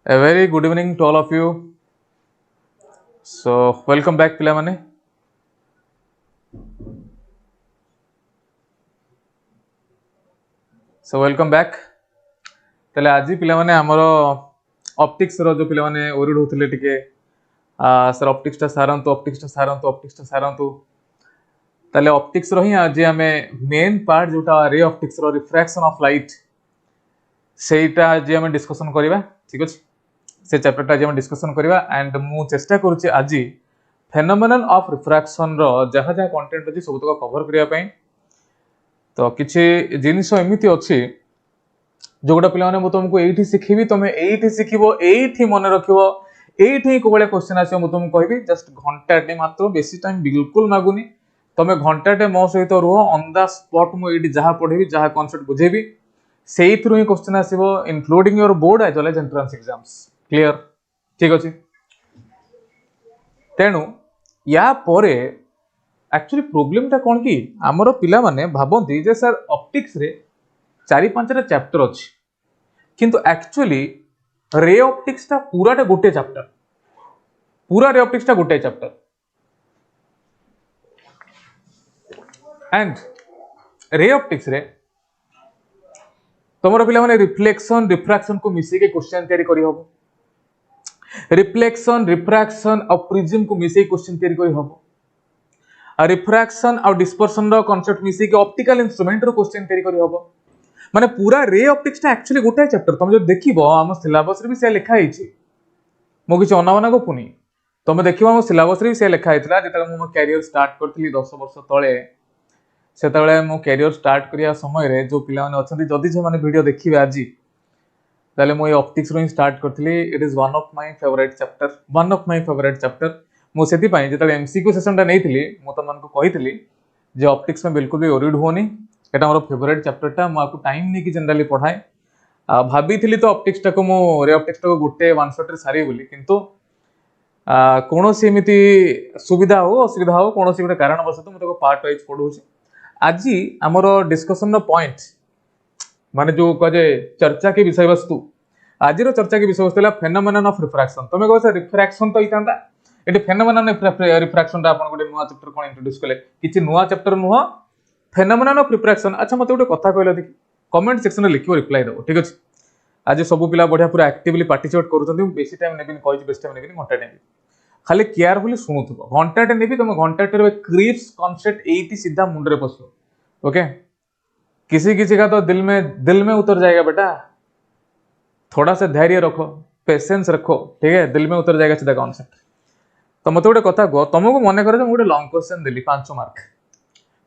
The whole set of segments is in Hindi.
A very good evening to all of you. So welcome back पिला माने. So welcome back. तले आज पिला माने हमरो ऑप्टिक्स रो जो पिला माने ओरिड होतले टिके सर ऑप्टिक्स ता सारंतु तले ऑप्टिक्स रो ही आज हमें मेन पार्ट जोटा रे ऑप्टिक्स रो रिफ्रैक्शन ऑफ लाइट सेटा आज हमें डिस्कशन करबा. ठीक अछि. से चैप्टर आज हम डिस्कशन करबा एंड मु चेष्टा करूची आज फेनोमेनन ऑफ रिफ्रैक्शन रो जहा जहा कंटेंट अछि सब तक कवर करिया पई. तो किछि जिनिस एमिति अछि जोगडा पिला माने मु तुमको एठी सिखिबी तमे एठी सिखिबो एठी मने रखिबो एठी कोबळे क्वेश्चन आसी मु तुमको कहबी जस्ट घंटाटे मात्र बेसी टाइम बिल्कुल मागुनी तमे घंटाटे मो सहित रुहो ऑन द स्पॉट मु एठी जहा पढेबी जहा कांसेप्ट बुझेबी सेइथरु ही क्वेश्चन आसीबो including your board as well as entrance exams. Clear. ठीक अछि. तेनु या परे एक्चुअली प्रॉब्लम ता कोन की हमरो पिला माने भाबंती जे सर ऑप्टिक्स रे 4-5 चैप्टर अछि किंतु एक्चुअली रे ऑप्टिक्स ता पूराटा गोटे चैप्टर पूरा रे ऑप्टिक्स ता गोटे चैप्टर एंड रे ऑप्टिक्स रे तमरो पिला माने रिफ्लेक्शन रिफ्रैक्शन को मिसे के क्वेश्चन तैयारी करि हबो. रिफ्लेक्शन रिफ्रैक्शन और प्रिज्म को मिसे क्वेश्चन तैयारी करि हबो. रिफ्रैक्शन और डिस्पर्शन रो कांसेप्ट मिसे के ऑप्टिकल इंस्ट्रूमेंट रो क्वेश्चन तैयारी करि हबो. माने पूरा रे ऑप्टिक्स ता एक्चुअली गोटे चैप्टर तुम जो देखिबो हम सिलेबस रे भी से लिखा हिची मो किछ अनावना को पुनी तुम देखिबो हम सिलेबस रे भी से लिखा हितला जेतले मो कैरियर स्टार्ट करथली 10 वर्ष तळे सेतळे मो कैरियर स्टार्ट करिया समय रे जो पिला माने अछंती जदी जे माने वीडियो देखिबे आजी ताले मो ऑप्टिक्स रो स्टार्ट करथली. It is one of my favourite chapter मो सेति पई जेतले एमसीक्यू सेशन ता नेइथली मो त मन को कहितली जे ऑप्टिक्स में बिल्कुल भी ओरिड होनी एटा मोर फेवरेट चैप्टर टा मो आपको टाइम नै कि जनरली पढाए भाबी थिली तो ऑप्टिक्स टा को मो रे ऑप्टिक्स टा को गुटे वन शॉट रे सारी बोली किंतु कोनोसी एमिति सुविधा हो असुविधा हो कोनोसी गुटे कारण बस तो मो तो पार्ट वाइज पढौची. आजी हमरो डिस्कशन नो पॉइंट माने जो कहे चर्चा के विषय वस्तु आज चर्चा के विषय वस्तु है फेनोमेनन ऑफ रिफ्रैक्शन. तुम कह रिफ्रैक्शन तो इता ये फेनोमेनन रिफ्रैक्शन आपन गोटे नुआ चैप्टर कोन इंट्रोड्यूस कले किछि नुआ चैप्टर नुह फेनोमेनन ऑफ रिफ्रैक्शन. अच्छा मते गोटे कथा कहले देखि कमेंट सेक्शन में लिखियो रिप्लाई दो. ठीक अछि. आज सब पिला बढ़िया पूरा एक्टिवली पार्टिसिपेट करूछथि बेसी टाइम नेबिन कहि बेसी टाइम नेबिन घंटा टाइम खाली केयरफुली सुनुथबो घंटाटे नेबी तुम घंटाटे रे क्रिप्स कांसेप्ट एटी सीधा मुंड रे पसो. ओके किसी का तो दिल में उतर जाएगा बेटा. थोड़ा सा धैर्य रखो पेशेंस रखो. ठीक है दिल में उतर जाएगा सीधा कॉन्सेप्ट. तो मत गोटे कथा कह तुमको मन कर गोटे लॉन्ग क्वेश्चन देली 5 मार्क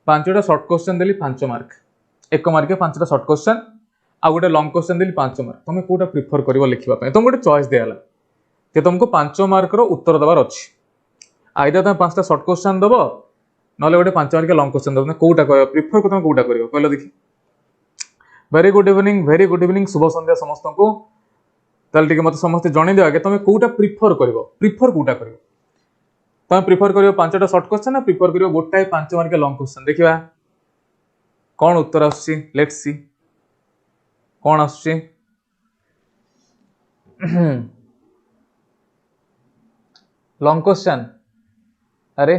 5टा शॉर्ट क्वेश्चन देली 5 मार्क 1 मार्क 5टा शॉर्ट क्वेश्चन आ गोटे लॉन्ग क्वेश्चन देली 5 मार्क तुम कोटा प्रिफर करिवो लिखिबा पय तुम गोटे चॉइस देला कि तुमको 5 मार्क रो उत्तर दबार अछि. आइदर तुम 5टा शॉर्ट क्वेश्चन दबो नले गोटे 5 मार्क लॉन्ग क्वेश्चन दबो कोटा कहयो प्रिफर को तुम कोटा करिवो कहलो देखि. वेरी गुड इवनिंग शुभ संध्या समस्त को. ताल टिके मते समस्त जणी देबा के तुम कोटा प्रिफर कोटा करिवो तुम प्रिफर करिवो 5टा शॉर्ट क्वेश्चन ना प्रिफर करिवो गोटाए 5 मार्क लॉन्ग क्वेश्चन. देखिबा कोन उत्तर आछि लेट्स सी कोन आछि. लॉन्ग क्वेश्चन अरे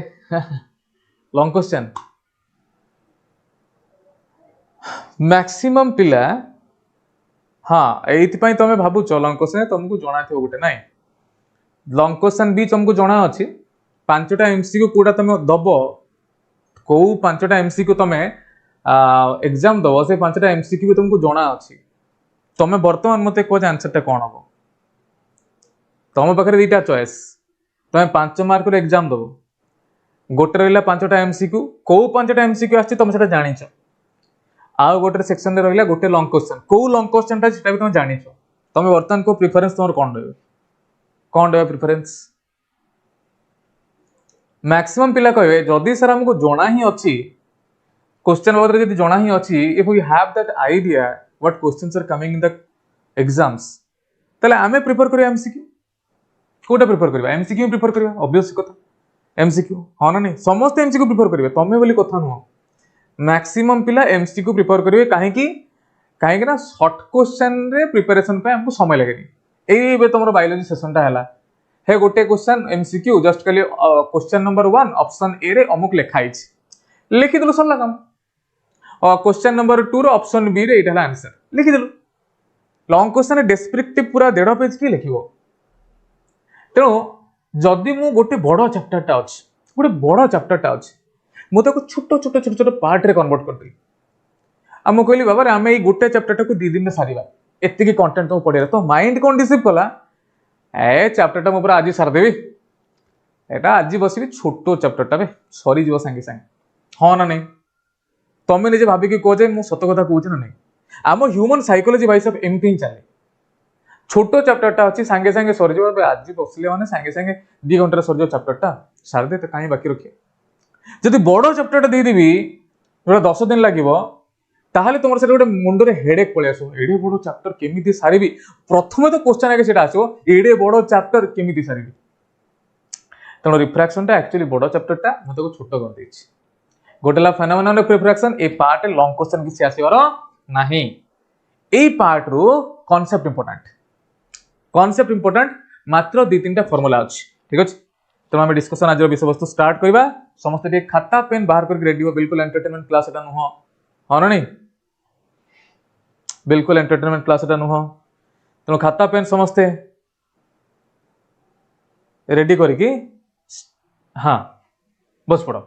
लॉन्ग क्वेश्चन मैक्सिमम पिला हाँ एइथि तुम भावुच लॉन्ग क्वेश्चन तुमको जना थो गोटे नाई लॉन्ग क्वेश्चन भी तुमको जना अच्छी 5टा एमसीक्यू कोटा तुम दब को 5टा एमसीक्यू तुम एग्जाम दब से 5टा एमसीक्यू भी तुमको जना अच्छी. तुम बर्तमान मते कह आंसर टा कौन हम तुम पाखे 2टा चॉइस तुम 5 मार्क रो एग्जाम दब गोटे रहा 5टा एमसीक्यू को 5टा एमसीक्यू आछि तुम सेटा जानिछ आ गोटे सेक्शन रे रहिला गोटे लॉन्ग क्वेश्चन को लॉन्ग क्वेश्चन ता सेटा भी तुम जानिछ तुम वर्तमान को प्रेफरेंस तुम कोन रहबे प्रेफरेंस. मैक्सिमम पिला कहबे जदी सर हमको जोना ही अछि क्वेश्चन बाबत जदी जोना ही अछि if we have that idea what questions are coming in the exams तले आमे प्रिफर करिया एमसीक्यू कोटा प्रिफर करिया एमसीक्यू प्रिफर करिया ऑब्वियस कथा एमसीक्यू हां ना नहीं समस्त एमसीक्यू प्रिफर करिवे तमे बोली कथा न मैक्सिमम पिला एमसीक्यू प्रिफर करिवे काहे कि ना शॉर्ट क्वेश्चन रे प्रिपरेशन पे हमको समय लगेनी एबे तुमर बायोलॉजी सेशन टा हला हे गोटे क्वेश्चन एमसीक्यू जस्ट खाली क्वेश्चन नंबर 1 ऑप्शन ए रे अमुक लिखाई लिखि देलु सरला काम क्वेश्चन नंबर 2 रो ऑप्शन बी रे एटा हला आंसर लिखि देलु लॉन्ग क्वेश्चन डेस्क्रिप्टिव पूरा 1.5 पेज की लिखिबो तेणु जदि मु गोटे बड़ चैप्टर टा अछि गोटे बड़ चैप्टर टा अछि मु ताको छोटो छोटो छोटो छोटो पार्ट रे कन्वर्ट कर देली आम कहली बाबा आमे गोटे चैप्टर टा को 2 दिन में सारिबा एति की कंटेंट तो पढिरा तो माइंड कोन रिसीव कला ए चैप्टर टा मु पूरा आज सार देबी एटा आज बसिबी छोटो चैप्टर टा बे सरी जीव संगे संगे हां ना नहीं तमे निजे भाबी कि को जे मु सत कथा कहूछ ना नहीं आम ह्यूमन साइकोलॉजी भाई सब एमती ही चले छोटो चैप्टर टा अछि संगे संगे सरी जीव आज बसले माने संगे संगे 2 घंटा सरी जीव चैप्टर टा सार दे त काई बाकी रखे जदि बड़ चैप्टर टा दे देबी जोड़ा 10 दिन लागिवो ताहले तुमर से गोटे मुंड रे हेडेक पळे आसो एडे बड़ चैप्टर केमिति सारिबी प्रथमे तो क्वेश्चन आके सेटा आसो एडे बड़ चैप्टर केमिति सारिबी तनो रिफ्रैक्शन टा एक्चुअली बड़ चैप्टर टा म तो छोटो कर देछि गोटेला फेनोमेनन ऑफ रिफ्रैक्शन ए पार्ट लॉन्ग क्वेश्चन किसी आसीबार नाही ए पार्ट रो कांसेप्ट इंपोर्टेंट मात्र 2-3टा फार्मूला अछि ठीक अछि तो हम डिस्कशन आज विषय वस्तु स्टार्ट करबा समस्त एक खाता पेन बाहर कर रेडी हो बिल्कुल एंटरटेनमेंट क्लास एटा नुह हां नहीं बिल्कुल एंटरटेनमेंट क्लास एटा नुह तो खाता पेन समस्ते रेडी करके हाँ बस पड़ो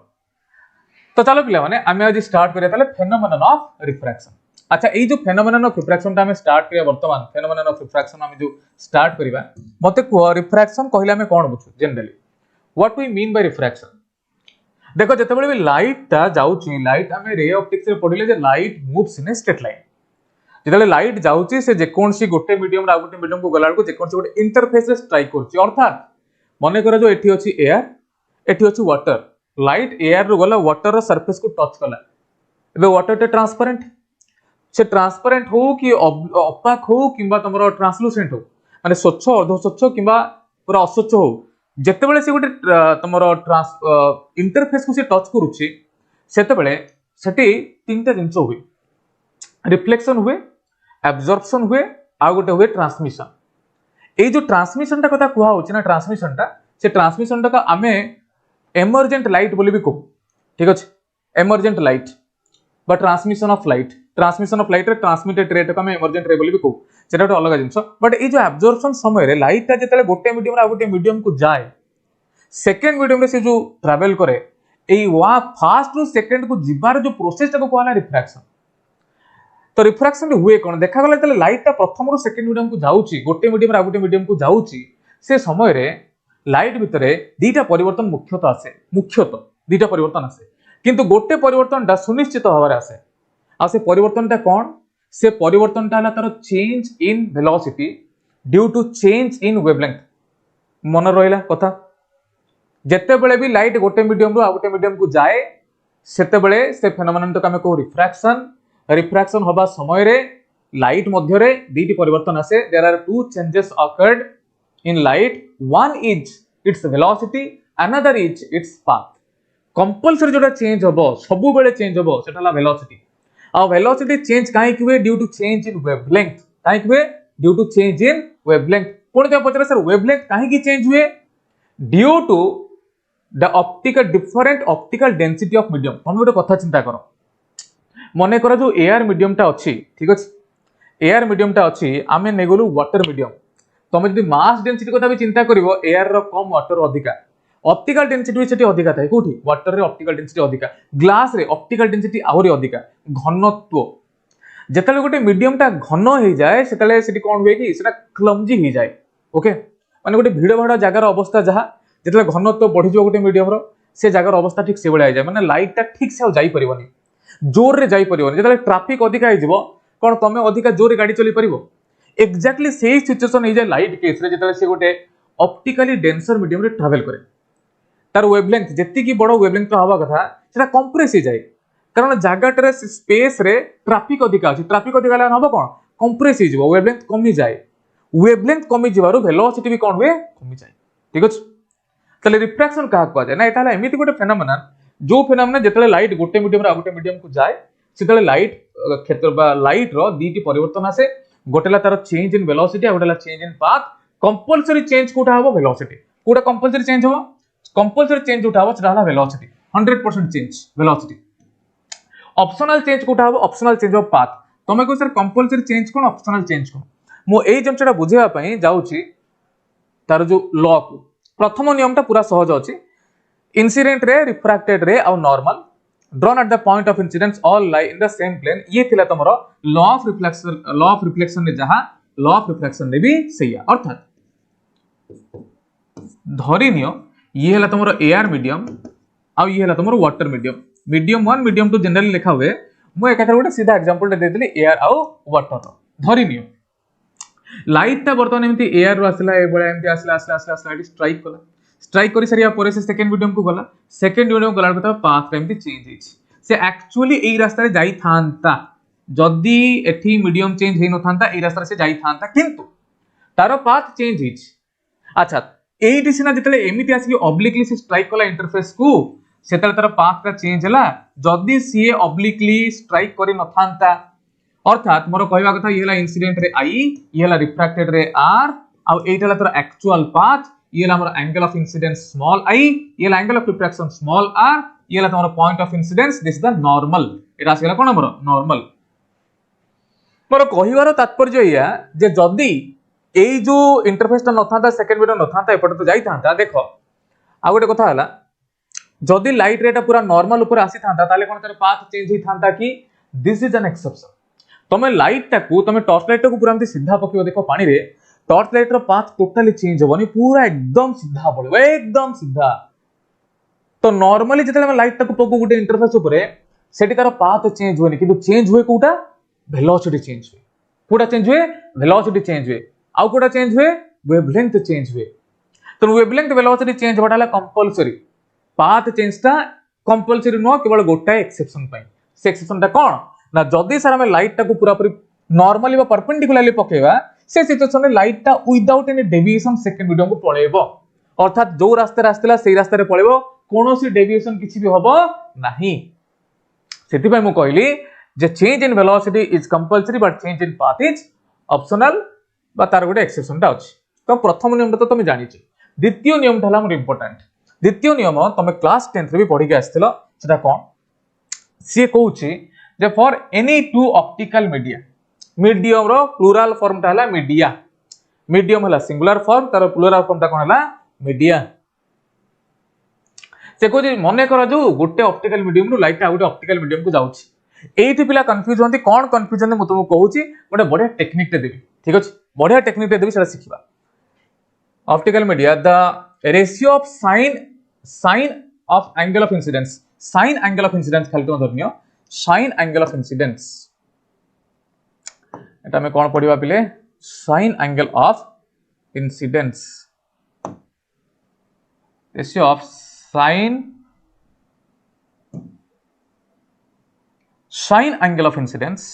तो चलो पिला माने आमे आज स्टार्ट करिया ताले फेनोमेनन ऑफ रिफ्रैक्शन अच्छा ए जो फेनोमेनन ऑफ रिफ्रैक्शन ता हमें स्टार्ट करिया वर्तमान फेनोमेनन ऑफ रिफ्रैक्शन हमें जो स्टार्ट करिबा मते को रिफ्रैक्शन कहिला हमें कोन बुझु generally what we mean by refraction देखो जते बेले भी लाइट ता जाउची लाइट हमें रे ऑप्टिक्स रे पढिले जे light moves in a straight line जते लाइट जाउची से जे कोनसी गोटे मीडियम रा गोटे मीडियम को गला को जे कोनसी गोटे इंटरफेस रे स्ट्राइक करची अर्थात माने करा जो एठी अछि एयर एठी अछि वाटर लाइट एयर रो गला वाटर रो सरफेस को टच कला एबे वाटर टे ट्रांसपेरेंट से ट्रांसपेरेंट हो कि opaque हो किबा तमरो ट्रांसलूसेंट हो माने स्वच्छ अर्ध स्वच्छ किबा पूरा अस्वच्छ हो जते बेले से गोटे तमरो इंटरफेस को से टच करूची सेते बेले सेठी 3टा जिंस हुए रिफ्लेक्शन हुए एब्जॉर्प्शन हुए आ गोटे हुए ट्रांसमिशन ए जो ट्रांसमिशन टा कथा कुहा होची ना ट्रांसमिशन टा का आमे एमर्जेंट लाइट बोली भी को ठीक अछि एमर्जेंट लाइट बा ट्रांसमिशन ऑफ लाइट रे ट्रांसमिटेड रेट को आमे एमर्जेंट रे बोली भी को सेटा तो अलग जिंस बट ए जो एब्जॉर्प्शन समय रे लाइट ता जतले गोटे मीडियम रा गोटे मीडियम को जाए सेकंड मीडियम रे से जो ट्रैवल करे ए वा फास्ट टू सेकंड को जिबार जो प्रोसेस टा को कहला रिफ्रैक्शन तो रिफ्रैक्शन हुए कोन देखा गला तले लाइट ता प्रथम रो सेकंड मीडियम को जाउची गोटे मीडियम रा गोटे मीडियम को जाउची से समय रे लाइट भितरे 2टा परिवर्तन मुख्यतः 2टा परिवर्तन आसे किंतु गोटे परिवर्तन दा सुनिश्चित होबार आसे आ से परिवर्तन टा कोन से परिवर्तन टा हला तार change in velocity due to change in wavelength मन रहिला कथा जते बेले भी लाइट गोटे मीडियम रो आ गोटे मीडियम को जाए सेते बेले से फेनोमेनन तो हमें को रिफ्रैक्शन होबा समय रे लाइट मध्य रे 2टी परिवर्तन आसे there are 2 changes occurred in light one is its velocity another is its path compulsory जोटा चेंज होबो सब बेले चेंज होबो सेटाला वेलोसिटी आ वेलोसिटी चेंज काहे कि due to change in wavelength काहे कि due to change in wavelength कोन क्या पचरे सर वेवलेंथ काहे कि चेंज हुए due to the different optical density of medium हम गोटे कथा चिंता करो मने करा जो एयर मीडियम टा अछि ठीक अछि एयर मीडियम टा अछि आमे नेगलु वाटर मीडियम तुम जब मास डेंसिटी कथा भी चिंता करिवो एयर रो कम वाटर अधिका ऑप्टिकल डेंसिटी भी सेठी अधिका थाए कोठी वाटर रे ऑप्टिकल डेंसिटी अधिका ग्लास रे ऑप्टिकल डेंसिटी आहुरी अधिका घनत्व जेतले गोटे मीडियम टा घन हो जाए सेतले सेठी कोन होय कि सेटा क्लमजी हो जाए ओके माने गोटे भिड़ भाड़ जगार अवस्था जहा जेतले घनत्व बढ़ी जो गोटे मीडियम रो से जगार अवस्था ठीक से बेले जाए माने लाइट टा ठीक से जाई परिबोनी जोर रे जाई परिबोनी जेतले ट्रैफिक अधिका हो जिवो कोन तमे अधिका जोर रे गाड़ी चली परिबो एक्जेक्टली सेही सिचुएशन हो जाए लाइट केस रे जेतले से गोटे ऑप्टिकली डेंसर मीडियम रे ट्रैवल करे तार वेवलेंथ जेति की बड़ वेवलेंथ हवा कथा सेटा कंप्रेस हो जाए कारण जगाटर स्पेस रे ट्रैफिक अधिका अछि ट्रैफिक अधिका लाइन हबो कोन कंप्रेस हो जिवो वेवलेंथ कमी जाए वेवलेंथ कमी जिवारो वेलोसिटी भी कोन हुए कमी जाए ठीक अछि तले रिफ्रैक्शन का कहवा जाए ना एटा एमिति गोटे फेनोमेनन जो फेनोमेनन जेतले लाइट गोटे मीडियम रे गोटे मीडियम को जाए सेतले लाइट क्षेत्र बा लाइट रो दीटी परिवर्तन आसे गोटेला तार चेंज इन वेलोसिटी आ गोटेला change in path compulsory change कोटा हबो वेलोसिटी कोटा कंपलसरी चेंज हबो कंपलसरी चेंज उठा हबो सेटा हला velocity 100% change velocity optional change कोटा हबो ऑप्शनल चेंज ऑफ पाथ तमे को सर कंपलसरी चेंज कोन ऑप्शनल चेंज कोन मो एई जंचटा बुझेबा पई जाउची तार जो लॉ को प्रथम नियमटा पूरा सहज अछि इंसिडेंट रे रिफ्रैक्टेड रे और normal drawn at the point of incidence all lie in the same plane ये थिला तमरो लॉ ऑफ रिफ्लेक्शन रे जहा लॉ ऑफ रिफ्लेक्शन रे भी सैया अर्थात धरि नियो ये हला तमरो एयर मीडियम आ ये हला तमरो water medium medium 1 medium 2 generally लिखा हुए मु एकाथर गोटे सीधा एग्जांपल दे देली एयर आ वाटर धरि नियो लाइट ता बर्तमान एमती एयर रो आसला ए बळे एमती आसला स्ट्राइक कला स्ट्राइक करी सरिया परे से सेकंड मीडियम को गला सेकंड मीडियम गला तो पाथ एमती चेंज हिच से एक्चुअली एई रास्ता रे जाई थांता जदी एठी मीडियम चेंज हेइ न थांता एई रास्ता रे से जाई थांता किंतु तारो पाथ चेंज हिच अच्छा एई दिसिना जतले एमिति आसी ऑब्लिकली से स्ट्राइक कला इंटरफेस को सेतले तार पाथ का चेंज हला जदी सी ऑब्लिकली स्ट्राइक करी न थांता अर्थात मोर कहवा कथा ये हला इंसिडेंट रे आई ये हला रिफ्रैक्टेड रे आर आ एटा हला तोर एक्चुअल पाथ ये हला हमर angle of incidence small i ये हला angle of refraction small r ये हला तोर point of incidence this the normal एटा आसीला कोन हमर नॉर्मल मोर कहिवार तात्पर्य या जे जदी एई जो इंटरफेस ता न थांता सेकंड मीडियम न थांता एपट तो जाई थांता देखो आ गोटे कथा हला जदी लाइट रेटा पूरा नॉर्मल ऊपर आसी थांता ताले कोन तार पाथ चेंज ही थांता कि दिस इज एन एक्सेप्शन तमे लाइट टाकू तमे टॉर्च लाइट को पूरा हमती सीधा पकियो देखो पानी रे टॉर्च लाइट रो पाथ टोटली चेंज होबनी पूरा एकदम सीधा पड़ो एकदम सीधा तो नॉर्मली जतले हम लाइट टाकू पकू गुटे इंटरफेस ऊपर सेठी तार पाथ चेंज होनी किंतु चेंज हुए कोटा वेलोसिटी चेंज हुए कोटा चेंज हुए वेलोसिटी चेंज हुए आउ कोटा चेंज हुए वेवलेंथ चेंज हुए तो वेवलेंथ वेलोसिटी चेंज होटाला कंपलसरी पाथ चेंजटा कंपलसरी नो केवल गोटा एक्सेप्शन पई से एक्सेप्शनटा कोन ना जदी सर हम लाइट टाकू पूरा पूरी नॉर्मली बा परपेंडिकुलरली पकेवा से सिचुएशन रे लाइट टा without any deviation second medium को पळेबो अर्थात जो रास्ता रे आस्तेला सेही रास्ता रे पळेबो कोनोसी डेविएशन किछि भी होबो नाही सेति पय मु कहली जे change in velocity is compulsory but change in path is optional बा तार गोटे एक्सेप्शन टा अछि तो प्रथम नियम तो तुम जानिछ द्वितीय नियम था हमर इंपोर्टेंट द्वितीय नियम तुम क्लास 10 रे भी पढी के आस्थिलो सेटा कोन सी कहूची जे for any two optical media medium रो प्लुरल फॉर्म ता हला मीडिया मीडियम हला सिंगुलर फॉर्म तार प्लुरल फॉर्म ता कोन हला मीडिया से कहूची मने करा जो गोटे ऑप्टिकल मीडियम रो लाइट आ गोटे ऑप्टिकल मीडियम को जाउची एठी पिला कंफ्यूज होंती कोन कंफ्यूजन मु तुमको कहूची गोटे बढ़िया टेक्निक ते देबी ठीक अछि बढ़िया टेक्निक ते देबी सेटा सिखिबा optical media the ratio of sine of angle of incidence sine angle of incidence खाली तो धरनियो साइन एंगल ऑफ इंसिडेंस एटा में कोन पढिबा पिले sine angle of incidence ratio of sine angle of incidence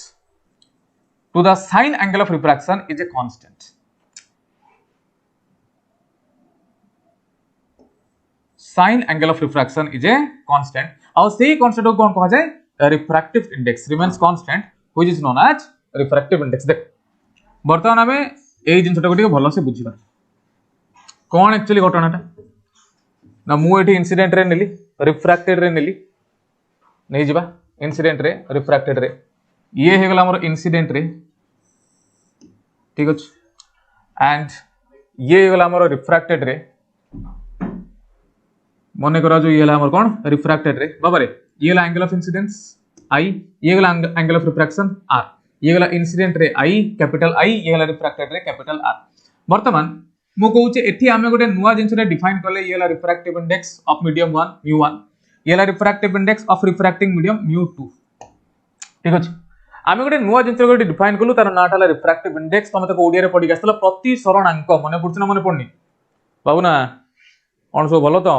to the sine angle of refraction is a constant sine angle of refraction is a constant और सही constant को कौन कहा जाए refractive index remains constant which is known as refractive index देख वर्तमान हमें एई जिंसटा को भलो से बुझिबा कोन एक्चुअली घटनाटा ना मु एठी इंसिडेंट रे नेली रिफ्रैक्टेड रे नेली नै जिबा इंसिडेंट रे रिफ्रैक्टेड रे ये हे गला हमर इंसिडेंट रे ठीक अछि एंड ये गला हमर रिफ्रैक्टेड रे मने करा जो ये गला हमर कोन रिफ्रैक्टेड रे बाबा रे ये गला एंगल ऑफ इंसिडेंस आई ये गला एंगल ऑफ रिफ्रैक्शन आर ये गला incident ray I capital I ये गला रिफ्रैक्टेड रे कैपिटल आर वर्तमान मु कहू छे एठी हमें गोटे नुवा जिंस रे डिफाइन करले ये गला रिफ्रैक्टिव इंडेक्स ऑफ मीडियम 1 μ1 ये गला refractive index of refracting medium μ2 ठीक अछि आमे गोटे नुवा जिंस रे डिफाइन करलु तार नाटा हला रिफ्रैक्टिव इंडेक्स तमे तको ओडिया रे पढि गस्तला प्रति सरणांक मने पुरछ ना मने पड़नी बाबू ना कोन सो भलो तो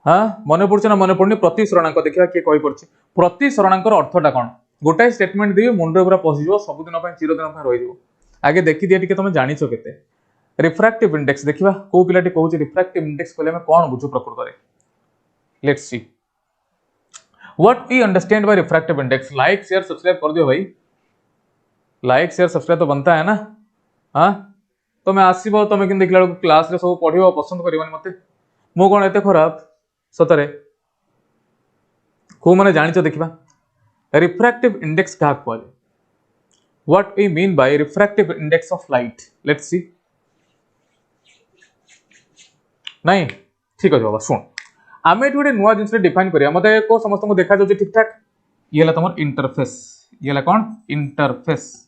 हां मने पुरछ ना मने पड़नी प्रति सरणांक देखिया के कहि पड़छ प्रति सरणांकर अर्थटा कोन गोटाई स्टेटमेंट देबी मुंडे पूरा पसि जिवो सब दिन पय चिर दिन पय रहि जिवो आगे देखि दिया टिके तमे जानिछो केते रिफ्रैक्टिव इंडेक्स देखिबा को पिलाटी कहूची रिफ्रैक्टिव इंडेक्स कहले हम कोन बुझु प्रकृत रे let's see What we understand by refractive index, like share subscribe कर दियो भाई लाइक शेयर सब्सक्राइब तो बनता है ना। हाँ तुम आसब तुम कि देखला क्लास रे सब पढ़ो पसंद करनी मत मु कौन एत खराब सतरे को मैंने जान देखा रिफ्रैक्टिव इंडेक्स क्या कह what we mean by refractive index of light let's see नहीं ठीक अच्छे बाबा शुण आम ये गोटे नुआ जिन डिफाइन करिया मत को समस्त को देखा जाऊँ ठीक ठाक ये तुम इंटरफेस ये कौन इंटरफेस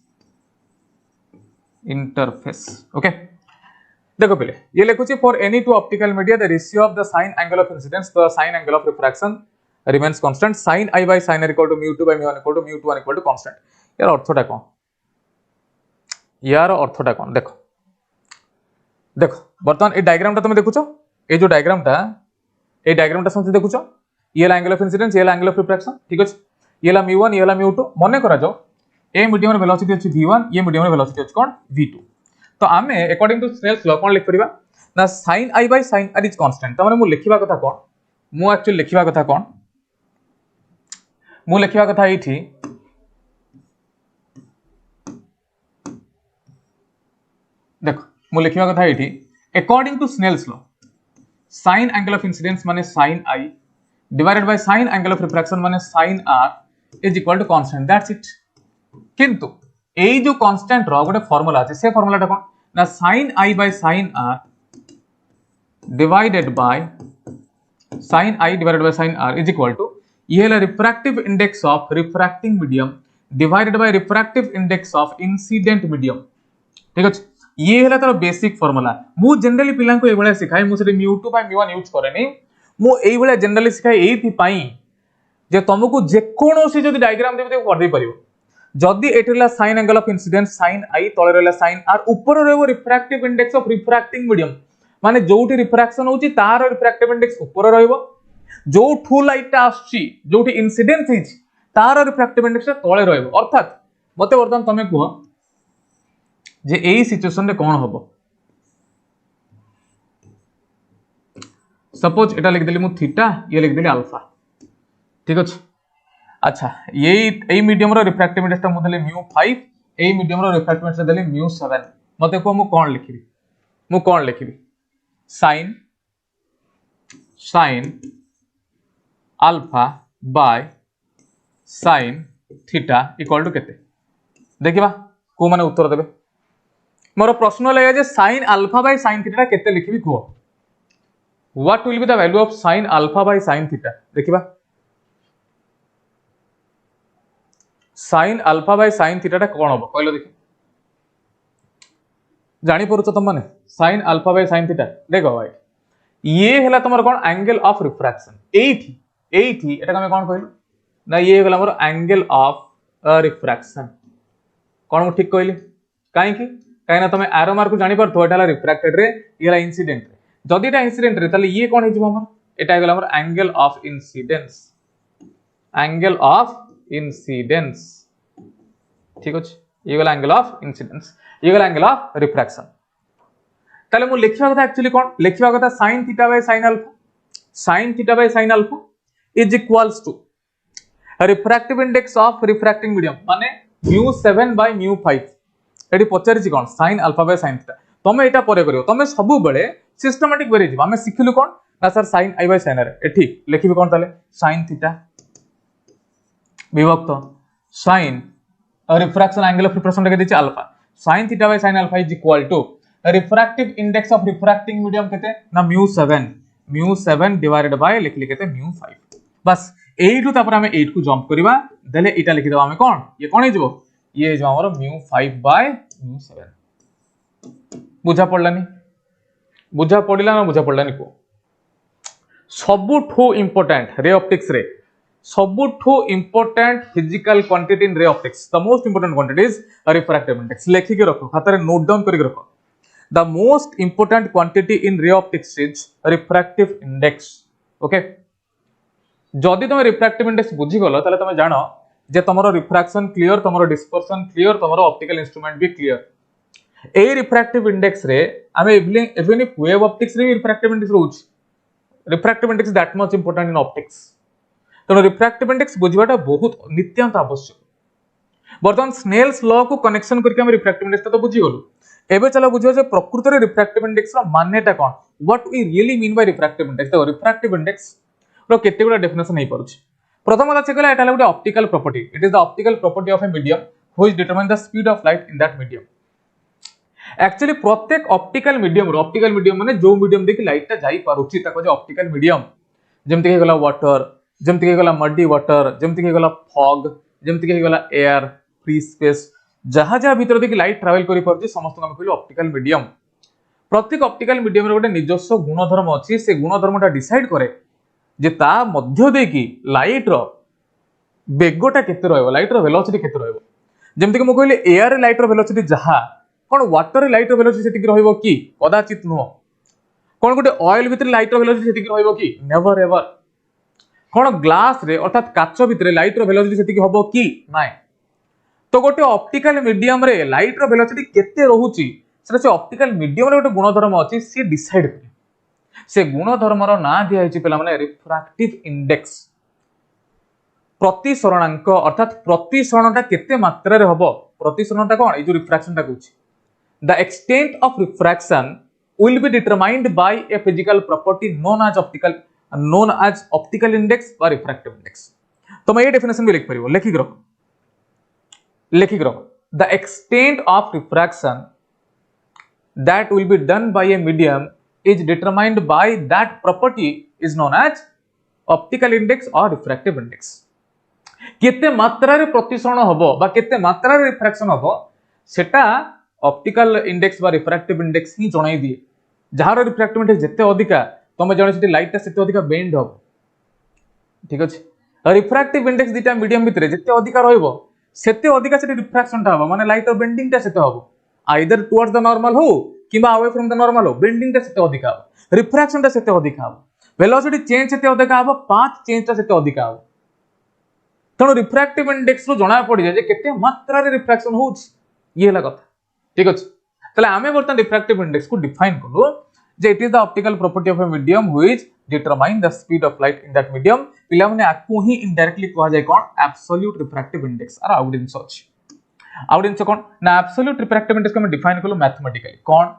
इंटरफेस ओके देखो पहले ये लिखुची for any two optical media the ratio of the sine angle of incidence the sine angle of refraction remains constant sin i by sin r equal to mu 2 by mu 1 equal to mu 2 1 equal to constant यार अर्थटा कौन यार अर्थटा कौन देखो देखो बर्तमान ए डायग्राम ता तुम देखुछो ए जो डायग्राम ता समझ देखुछो ये ला एंगल ऑफ इंसिडेंस ये ला एंगल ऑफ रिफ्रैक्शन ठीक अछि ये ला mu 1 ये ला mu 2 मने करा जाओ ए मीडियम रे वेलोसिटी अछि v1 ये मीडियम रे वेलोसिटी अछि कोन v2 तो आमे अकॉर्डिंग टू स्नेल्स लॉ कोन लिख परिबा ना sin i by sin r is constant त माने मु लिखिबा कथा कोन मु एक्चुअली लिखिबा कथा कोन मु लिखिबा कथा एठी देखो मु लिखिबा कथा एठी according to Snell's law sin angle of incidence माने sin i divided by sin angle of refraction माने sin r is equal to constant that's it किंतु एई जो कांस्टेंट रो गोटे फार्मूला আছে से फार्मूलाटा कोन ना sin i by sin r divided by sin i divided by sin r is equal to ये है refractive index of refracting medium divided by refractive index of incident medium ठीक अछि ये है तार बेसिक फार्मूला मु जनरली पिला को एबळे सिखाई मु से mu 2 by mu 1 यूज करेनी मु एई बळे जनरली सिखाई एथि पई जे तुमको जे कोनोसी जदी डायग्राम देबे तो कर दे परिबो जदी एठला sin angle of incidence sin i तळे रहला sin r ऊपर रहबो refractive index of refracting medium माने जोठी रिफ्रैक्शन होची तार रिफ्रैक्टिव इंडेक्स ऊपर रहबो जो ठू लाइट आछि जोठी इंसिडेंस हिच तार रिफ्रैक्टिव इंडेक्स तळे रहबो अर्थात मते वर्तमान तमे कहो जे एई सिचुएशन रे कोन होबो सपोज एटा लिख देली मु थीटा ये लिख देली अल्फा ठीक अछि अच्छा ये मीडियम रो रिफ्रैक्टिव इंडेक्स मु देली mu 5 ए मीडियम रो रिफ्रैक्टिव इंडेक्स देली mu 7 मते को मु कोन लिखिबी sin alpha by sin theta equal to केते देखिबा को माने उत्तर देबे मोर प्रश्न लगे जे sin alpha by sin theta केते लिखिबी को what will be the value of sin alpha by sin theta देखिबा sin alpha by sin theta कोन होबो कहलो देखि जानि परुछ तुम माने sin alpha by sin theta देखो भाई ये हला तमर कोन एंगल ऑफ रिफ्रैक्शन एठी एटा हम कोन कहलो ना ये गला हमर एंगल ऑफ रिफ्रैक्शन कोन मु ठीक कहली काहे की काहे ना तुम एरो मार्क जानि परथो एटा रिफ्रैक्टेड रे ये इंसिडेंट रे जदी एटा इंसिडेंट रे ताले ये कोन हे जबो हमर एटा गला हमर एंगल ऑफ इंसिडेंस ठीक अछि ये गला एंगल ऑफ इंसिडेंस ये गला एंगल ऑफ रिफ्रैक्शन ताले मु लिखिबा कथा एक्चुअली कोन लिखिबा कथा sin theta by sin alpha is equals to refractive index of refracting medium माने mu 7 by mu 5 एडी पचारि छि कोन sin alpha by sin theta तमे एटा परे करियो तमे सब बेले सिस्टमैटिक वेरे जिबा हमें सिखिलु कोन ना sir sin i by sin r एठी लिखिबे कोन ताले sin थीटा विभक्त sin refraction angle of refraction के दिछि alpha sin theta by sin alpha is equal to refractive index of refracting medium केते ना mu 7 डिवाइडेड बाय लिखली केते mu 5 बस एइटु तापर हमें 8 को जंप करबा देले एटा लिखि दबा हमें कोन ये कोन हे जबो ये जो हमर mu 5 by mu 7 बुझा पड़लानी ना बुझा पड़लानी को सबुठो इंपोर्टेंट रे ऑप्टिक्स रे सबुठो इंपोर्टेंट फिजिकल क्वांटिटी इन रे optics the most important quantity is refractive index लिखि के रखो खातारे नोट डाउन करके रखो the most important quantity in रे optics is refractive index okay जदि तुम रिफ्रैक्टिव इंडेक्स बुझी गलो ताले तुम जानो जे तमरो रिफ्रैक्शन क्लियर तमरो डिस्पर्शन क्लियर तमरो ऑप्टिकल इंस्ट्रूमेंट भी क्लियर ए रिफ्रैक्टिव इंडेक्स रे आमे इवन इफ वेव ऑप्टिक्स रे refractive index रोच refractive index that much important in optics तो रिफ्रैक्टिव इंडेक्स बुझवाटा बहुत नित्यांत आवश्यक बर्तमान स्नेल्स लॉ को कनेक्शन करके हम रिफ्रैक्टिव इंडेक्स तो बुझी गलु एबे चलो बुझियो जे प्रकृत रे रिफ्रैक्टिव इंडेक्स रो मान्यता कोन what we really mean by refractive index तो रिफ्रैक्टिव इंडेक्स रो केते गुडा डेफिनेशन नै परुछ प्रथम କଥା कहला एटा गुडा optical property it is the optical property of a medium which determine the speed of light in that medium actually प्रत्येक ऑप्टिकल मीडियम माने जो मीडियम देखि लाइट ता जाई पारुछि ताको जे ऑप्टिकल मीडियम जेमति के गला वाटर जेमति के गला मडी वाटर जेमति के गला फॉग जेमति के गला एयर फ्री स्पेस जहा जहा भीतर देखि लाइट ट्रैवल करि पारुछि समस्त हम कहलो ऑप्टिकल मीडियम प्रत्येक ऑप्टिकल मीडियम रे गोटे निजस्व गुणधर्म अछि से गुणधर्मटा डिसाइड करे जे ता मध्य देखि लाइट रो बेगोटा केते रहबो लाइट रो वेलोसिटी केते रहबो जेमति के म कहले एयर रे लाइट रो वेलोसिटी जहा कोन वाटर रे लाइट रो वेलोसिटी सेति रहबो की कदाचित नुह कोन गोटे ऑयल भीतर लाइट रो वेलोसिटी सेति रहबो की नेवर एवर कोन ग्लास रे अर्थात काच भीतर लाइट रो वेलोसिटी सेति हबो की नाय तो गोटे ऑप्टिकल मीडियम रे लाइट रो वेलोसिटी केते रहूची सेटा से ऑप्टिकल मीडियम रे गोटे गुणधर्म अछि से डिसाइड करे से गुणधर्म रो ना दिया हिची पेला माने रिफ्रैक्टिव इंडेक्स प्रतिसरणांक अर्थात प्रतिसरणटा केते मात्रा रे हबो प्रतिसरणटा कोन ए जो रिफ्रैक्शन टा कहूची the extent of refraction will be determined by a physical property known as optical index or refractive index तो मैं ये डेफिनेशन भी लिख परिबो लिखि रखो the extent of refraction that will be done by a medium is determined by that property is known as optical index or refractive index केते मात्रा रे प्रतिसरण हबो बा केते मात्रा रे रिफ्रैक्शन हबो सेटा ऑप्टिकल इंडेक्स बा रिफ्रैक्टिव इंडेक्स ही जणाई दिए जहार रिफ्रैक्टिव इंडेक्स जते अधिका तमे जाने सेठी लाइट ता सेते अधिका बेंड हो ठीक अछि रिफ्रैक्टिव इंडेक्स दिटा मीडियम भितरे जते अधिका रहइबो सेते अधिका सेठी रिफ्रैक्शन ता हो माने लाइट रो बेंडिंग ता सेते हो आइदर टुवर्ड्स द नॉर्मल हो किबा अवे फ्रॉम द नॉर्मल हो बेंडिंग ता सेते अधिका हो रिफ्रैक्शन ता सेते अधिका हो वेलोसिटी चेंज सेते अधिका हो पाथ चेंज ता सेते अधिका हो तनो रिफ्रैक्टिव इंडेक्स रो जणा पड़ी जाय जे केते मात्रा रे रिफ्रैक्शन होउछ ये हला कथा ठीक अछि तले आमे बर्तन रिफ्रैक्टिव इंडेक्स को डिफाइन करू जे it is the optical property of a medium which determine the speed of light in that medium पिला माने आकु ही इनडायरेक्टली कहा जाय कोन एब्सोल्यूट रिफ्रैक्टिव इंडेक्स आर आउडिंस अछि आउडिंस कोन ना एब्सोल्यूट रिफ्रैक्टिव इंडेक्स को हम डिफाइन करू मैथमेटिकली कोन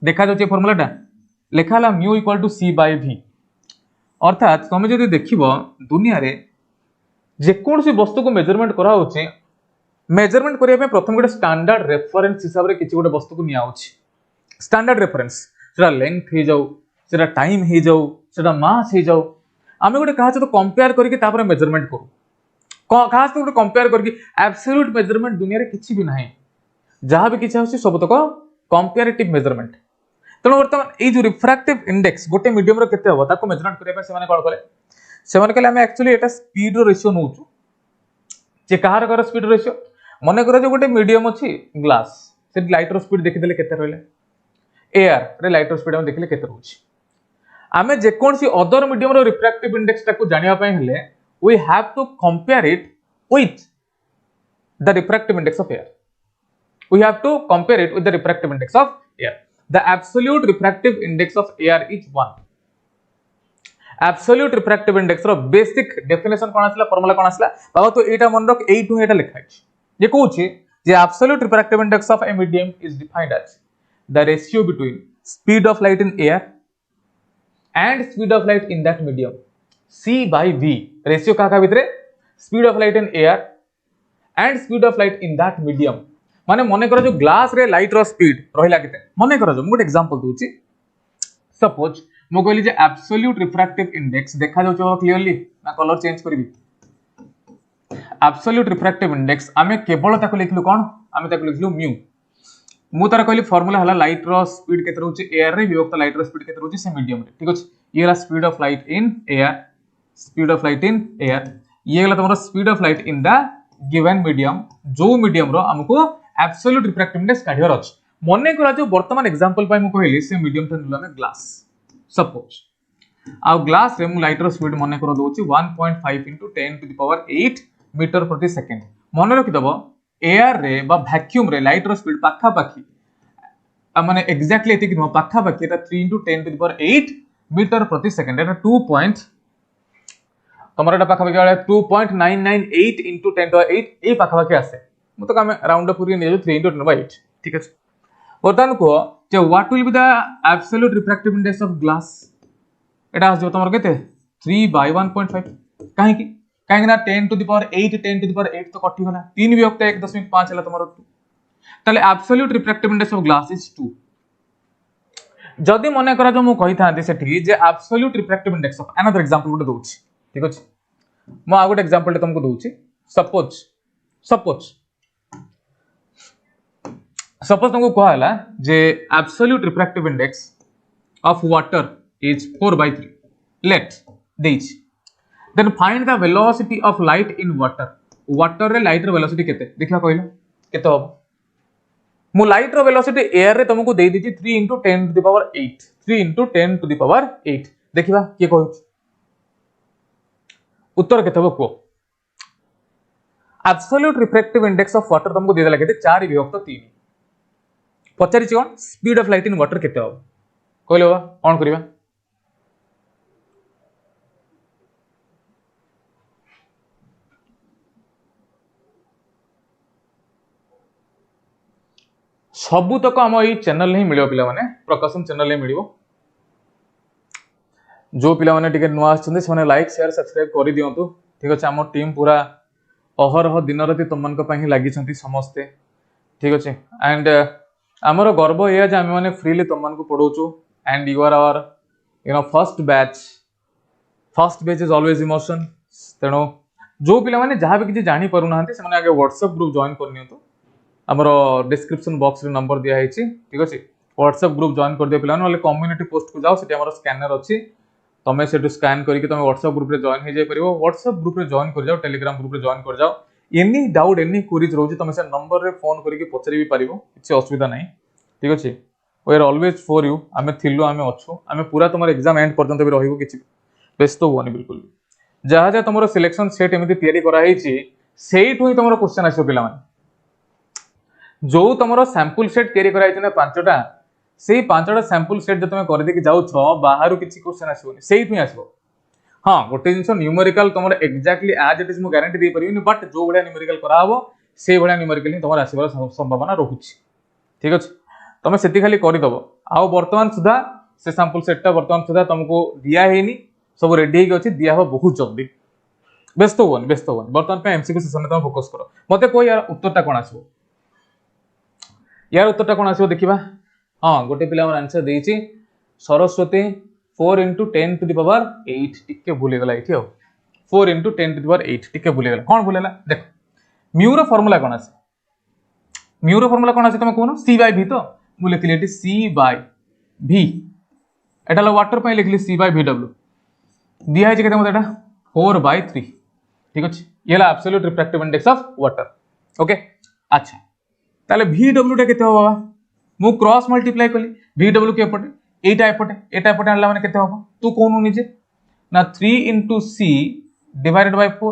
देखा जाय फार्मूलाटा लेखाला μ = c/v अर्थात तुम जदि देखिबो दुनिया रे जे कोनसी वस्तु को मेजरमेंट करा होछि मेजरमेंट करिया पे प्रथम गोटे स्टैंडर्ड रेफरेंस हिसाब रे किछि गोटे वस्तु को निया होछि स्टैंडर्ड रेफरेंस सेटा लेंथ हे जाऊ सेटा टाइम हे जाऊ सेटा मास हे जाऊ आमे गोटे कहा तो कंपेयर करके तापर मेजरमेंट करू खास तो गोटे कंपेयर करके एब्सोल्यूट मेजरमेंट दुनिया रे किछि भी नाही जहां भी किछि होछि सब तक कंपेरेटिव मेजरमेंट तनो वर्तमान ए जो रिफ्रैक्टिव इंडेक्स गोटे मीडियम रो केते हो ताको मेजरमेंट करिया पे से माने कोन कले से माने कले हमें एक्चुअली एटा स्पीड रो रेशियो नउछु जे कहार कर स्पीड रेशियो मने करो जो गोटे मीडियम अछि ग्लास से लाइट रो स्पीड देखि देले केते रहले एयर रे लाइट रो स्पीड हम देखले केते रहउछि आमे जे कोनसी अदर मीडियम रो रिफ्रैक्टिव इंडेक्स ताको जानिया पय हले we have to compare it with the refractive index of air we have to compare it with the refractive index of air the absolute refractive index of air is 1 absolute refractive index रो बेसिक डेफिनेशन कोन आसला फार्मूला कोन आसला बाबा तो एटा मन रख एटू एटा लिखा अछि ये कहूछि जे absolute refractive index of a medium is defined as the ratio between speed of light in air and speed of light in that medium c/v ratio का भितरे speed of light in air and speed of light in that medium माने मने करो जो ग्लास रे लाइट रो स्पीड रहिला केते मने करो जो गुड एग्जांपल दूची सपोज मो कहली जे एब्सोल्यूट रिफ्रैक्टिव इंडेक्स देखा जाउछ क्लियरली ना कलर चेंज करबी एब्सोल्यूट रिफ्रैक्टिव इंडेक्स आमे केवल ताको लिखलु कोन आमे ताको लिखलु म्यू मु तार कहली फार्मूला हला लाइट रो स्पीड केते रहउची एयर रे विभक्त लाइट रो स्पीड केते रहउची से मीडियम रे ठीक अछि ये हला speed of light in air speed of light in air ये हला तमरो speed of light in the given medium जो मीडियम रो हमको एब्सोल्यूट रिफ्रैक्टिव इंडेक्स काढियर अछि मने करा जो वर्तमान एग्जांपल पाइ मु कहली से मीडियम थे निलो में ग्लास सपोज आ ग्लास रे मु लाइट रो स्पीड मने कर दोची 1.5 * 10⁸ मीटर प्रति सेकंड मन रखि दबो एयर रे बा वैक्यूम रे लाइट रो स्पीड पाखा पाखी माने एग्जैक्टली एतिक न पाखा पाखी एटा 3 * 10⁸ मीटर प्रति सेकंड एटा 2. तुमर एटा पाखा पाखा 2.998 into 10^8 ए पाखा पाखा आसे मतलब हम राउंड अप पूरी ने 3 into 10^8 ठीक है। बर्तमान को जे what will be the absolute refractive index of glass एटा आस जो तुमर केते 3/1.5 काहे की ना 10 to the power 8 10 to the power 8 तो कटि होला 3 विभक्त 1.5 हला तुमर 2 ताले absolute refractive index of glass is 2 जदि मने करा जो मु कहि थांती सेठी जे absolute refractive index of another example गुटे दोछि ठीक अछि मु आ गुटे एग्जांपल तुमको दोछि सपोज तुमको कहला जे absolute refractive index of water is 4/3 let देछ then find the velocity of light in water रे लाइट रो वेलोसिटी केते देखिया कहलो केते हो मु लाइट रो वेलोसिटी एयर रे तुमको दे दीची 3 into 10 to the power 8 3 into 10 to the power 8 देखिबा के कहू उत्तर केते हो को absolute refractive index of water तुमको दे देला केते 4/3 पचारि कोन speed of light in water केते हो कहलो ऑन करिबा सबुतक आम ये चैनल ही मिलो पिला माने प्रकाशम चैनल ही मिलो जो पिला माने टिके नुआ आछन से लाइक शेयर सब्सक्राइब कर दियंतु ठीक अछि आम टीम पूरा अहरह दिन राति तुम मन को लागी समस्ते ठीक अछि एंड आमर गर्व ये जे आम माने फ्रीली तुम मन को पढौचु and you are our first batch is always emotion तेणु जो पिला माने जहां भी किछि जानि परू नाहंती से माने आगे व्हाट्सएप ग्रुप जॉइन करनियंतु आमर डिस्क्रिप्शन बॉक्स रे नंबर दिया है ठीक अच्छे व्हाट्सएप ग्रुप जॉइन कर दियो पिला ना कम्युनिटी पोस्ट को जाओ से आमर स्कैनर अच्छी तुम से स्कैन करके तुम व्हाट्सएप ग्रुप रे जॉइन हो जाय परिबो व्हाट्सएप ग्रुप रे जॉइन कर जाओ टेलीग्राम ग्रुप रे जॉइन कर जाओ एनी डाउट एनी क्वेरीज रोजी तुम से नंबर रे फोन करके पचरि भी परिबो किछि असुविधा नहीं ठीक अच्छे we are always for you आमे थिलु आमे अछु आमे पूरा तुम एग्जाम एंड पर्यंत भी रहिबो किछि व्यस्त होनी बिल्कुल जहाँ जहाँ तुम सिलेक्शन सेट एमती तैयारी करा हिची सेइठु ही तुम क्वेश्चन आसो पिला माने जो तुम सैंपल सेट तैयारी कराई ना 5टा से 5टा सैंपल सेट जो तुम कर देके जाउछ बाहर किसी क्वेश्चन आसोनी सेइठु आसो हाँ गोटे जिनस न्यूमेरिकल तुम एक्जाक्टली एज इट इज मु गारंटी दे परिबिनी बट जो बढिया न्यूमेरिकल करा हबो से बढिया न्यूमेरिकल ही तुम आसीबार संभावना रहुछि ठीक अछि तुम सेति खाली करि दबो आ वर्तमान सुधा से सैंपल सेटटा वर्तमान सुधा तुमको दिया हेनी सब रेडी हो दिया हो बहुत जल्दी व्यस्त होनी वर्तमान पे एमसीक्यू सेशन में तुम फोकस करो मते कोई यार उत्तरटा कोन आसो यार उत्तरटा कोन आसो देखिबा हां गोटे पिला हमर आंसर देछि Saraswati 4 into 10 to the power 8 टिके भूले गला इठी हो 4 into 10 to the power 8 टिके भूले गला कोन भूलेला देख म्यू रो फार्मूला कोन आसे तुम कोन c by v तो मु लिखली एठी c by v एटा ल वाटर पय लिखली c by vw दिया है केते मते एटा 4/3 ठीक अछि येला absolute refractive index of water okay अच्छा ताले vw टा केते हो बाबा मु क्रॉस मल्टीप्लाई कली vw के एपटे एटा एपटे आनला माने केते हो तू कोनु निजे ना 3 into c divided by 4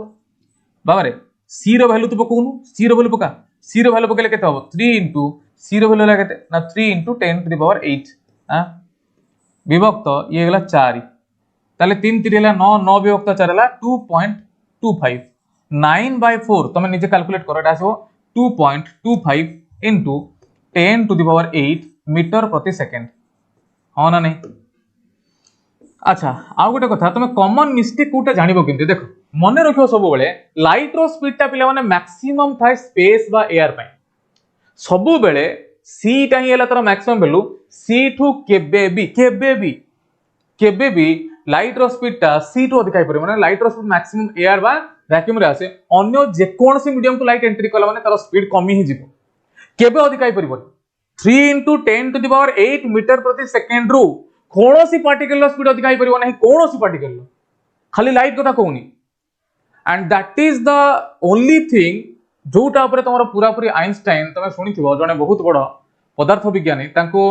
बाबा रे c रो वैल्यू तू पकोनु c रो वैल्यू पका c रो वैल्यू पकेले केते हो 3 into c रो वैल्यू ला केते ना 3 into 10 to the power 8 हां विभक्त ये गेला 4 ताले 3 3 हला 9 9 विभक्त 4 हला 2.25 9/4 तुम निजे कैलकुलेट करो एटा आसो 2.25 into 10 to the power 8 metre प्रति सेकंड हाँ ना नहीं अच्छा आउ गोटे कथा तुम कॉमन मिस्टेक कोटा जानिबो केमते देखो मने रखियो सब बेले लाइट रो स्पीड टा पिला माने मैक्सिमम थाए स्पेस बा एयर पय सब बेले c टा ही हला तर मैक्सिमम वैल्यू c ठू केबे भी लाइट रो स्पीड टा c ठू अधिक आइ परे माने लाइट रो स्पीड मैक्सिमम एयर बा वैक्यूम रे आसे अन्य जे कोनसी मीडियम को लाइट एंट्री कला माने तार स्पीड कमी ही जिवो केबे अधिक आइ परिबो 3 into 10 to the power 8 metre प्रति सेकंड रू कोनोसी पार्टिकल स्पीड अधिक आइ परिबो नाही कोनोसी पार्टिकल खाली लाइट कथा कहूनी and that is the only thing जोटा ऊपर तमरो पूरा पूरी आइंस्टाइन तमे सुनिथिबो जने बहुत बड़ पदार्थ विज्ञानी तांको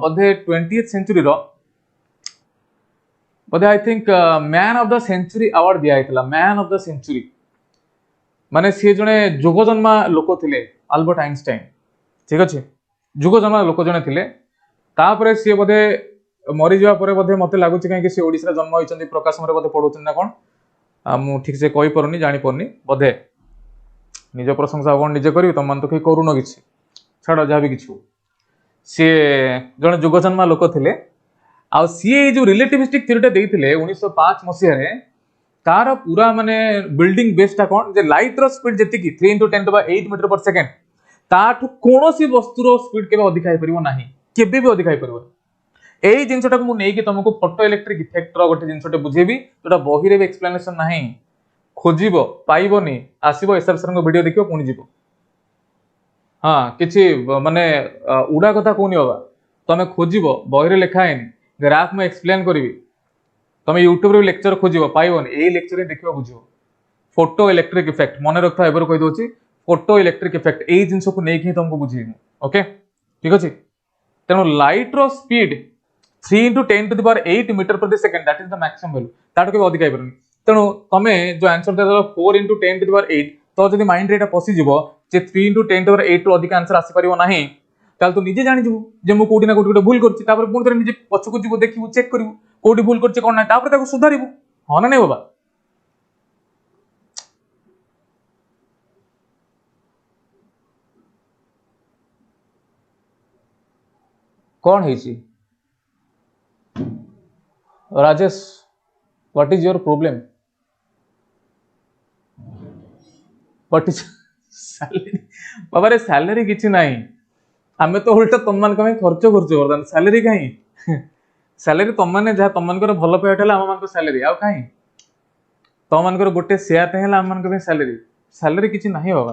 बधे 20th सेंचुरी रो बधे I think man of the century award दिया आइतला मैन ऑफ द सेंचुरी माने से जने जुग जन्मा लोक थिले अल्बर्ट आइंस्टाइन ठीक अछि जुग जन्मा लोक जने थिले तापरे से बधे मरी जावा परे बधे मते लागुची काहे कि से ओडिसा जन्म होइचंदी प्रकाशम रे बधे पढौचन ना कोन मु ठीक से कहि परनी जानि परनी बधे निज प्रशंसा कौन निजे करी तुम तो कहीं करून कि छाड़ जहाँ भी किसी सी जड़े जुगजन्मा लोक थे आ सी जो रिलेटिविस्टिक थ्योरी देते 1905 मसीह तार पूरा माने बिल्डिंग बेसटा कौन जे लाइट रो स्पीड जति की 3 × 10⁸ मीटर पर सेकेंड ताठू कोनोसी वस्तुर स्पीड केबे अधिक होई परिबो नाही केबे भी अधिक होई परिबो एई जिंसटा को मु नेकी तुमको फोटो इलेक्ट्रिक इफेक्ट रो गोटे जिंसटे बुझेबी जोटा बही रे भी एक्सप्लेनेशन नाही खोजिबो पाइबोनी आसीबो एसआर सर वीडियो देखियो पुणी जीवो हाँ किछि माने उडा कथा कोनी बाबा तमे खोजिबो बही रे लिखा हैनी ग्राफ में एक्सप्लेन करिवि तमे यूट्यूब रे लेक्चर खोजिबो पाइबोनी एई लेक्चर रे देखिबो बुझिबो फोटो इलेक्ट्रिक इफेक्ट मन रखता एबर कहि दोची फोटो इलेक्ट्रिक इफेक्ट एई जिंस को नेकी तुमको बुझेबी ओके ठीक अछि तेनो लाइट रो स्पीड 3 × 10⁸ मीटर प्रति second that is the maximum value ताटो के अधिक आइबरनी तेणु तुमे जो आंसर दे 4 × 10⁸ तो जदि माइंड रे एटा पसि जिवो जे 3 × 10⁸ रो अधिक आंसर आसी परिबो नाही ताल तो निजे जानि जिवो जे मु कोठी ना कोठी भूल करछि तापर पुन तरे निजे पछकु जिवो देखिबो चेक करिवो कोठी भूल करछि कोन ना तापर ताको सुधारिबो हो ना नै बाबा कौन है Rajesh what is your problem what is salary बाबा रे सैलरी किछि नाही आमे तो उल्टा तुम मान कमे खर्च करदन सैलरी काई सैलरी तुम माने जहा तुम मानकर भल पेट हला हम मानकर सैलरी आ काई तुम मानकर गोटे शेयर ते हला हम मानकर सैलरी सैलरी किछि नाही बाबा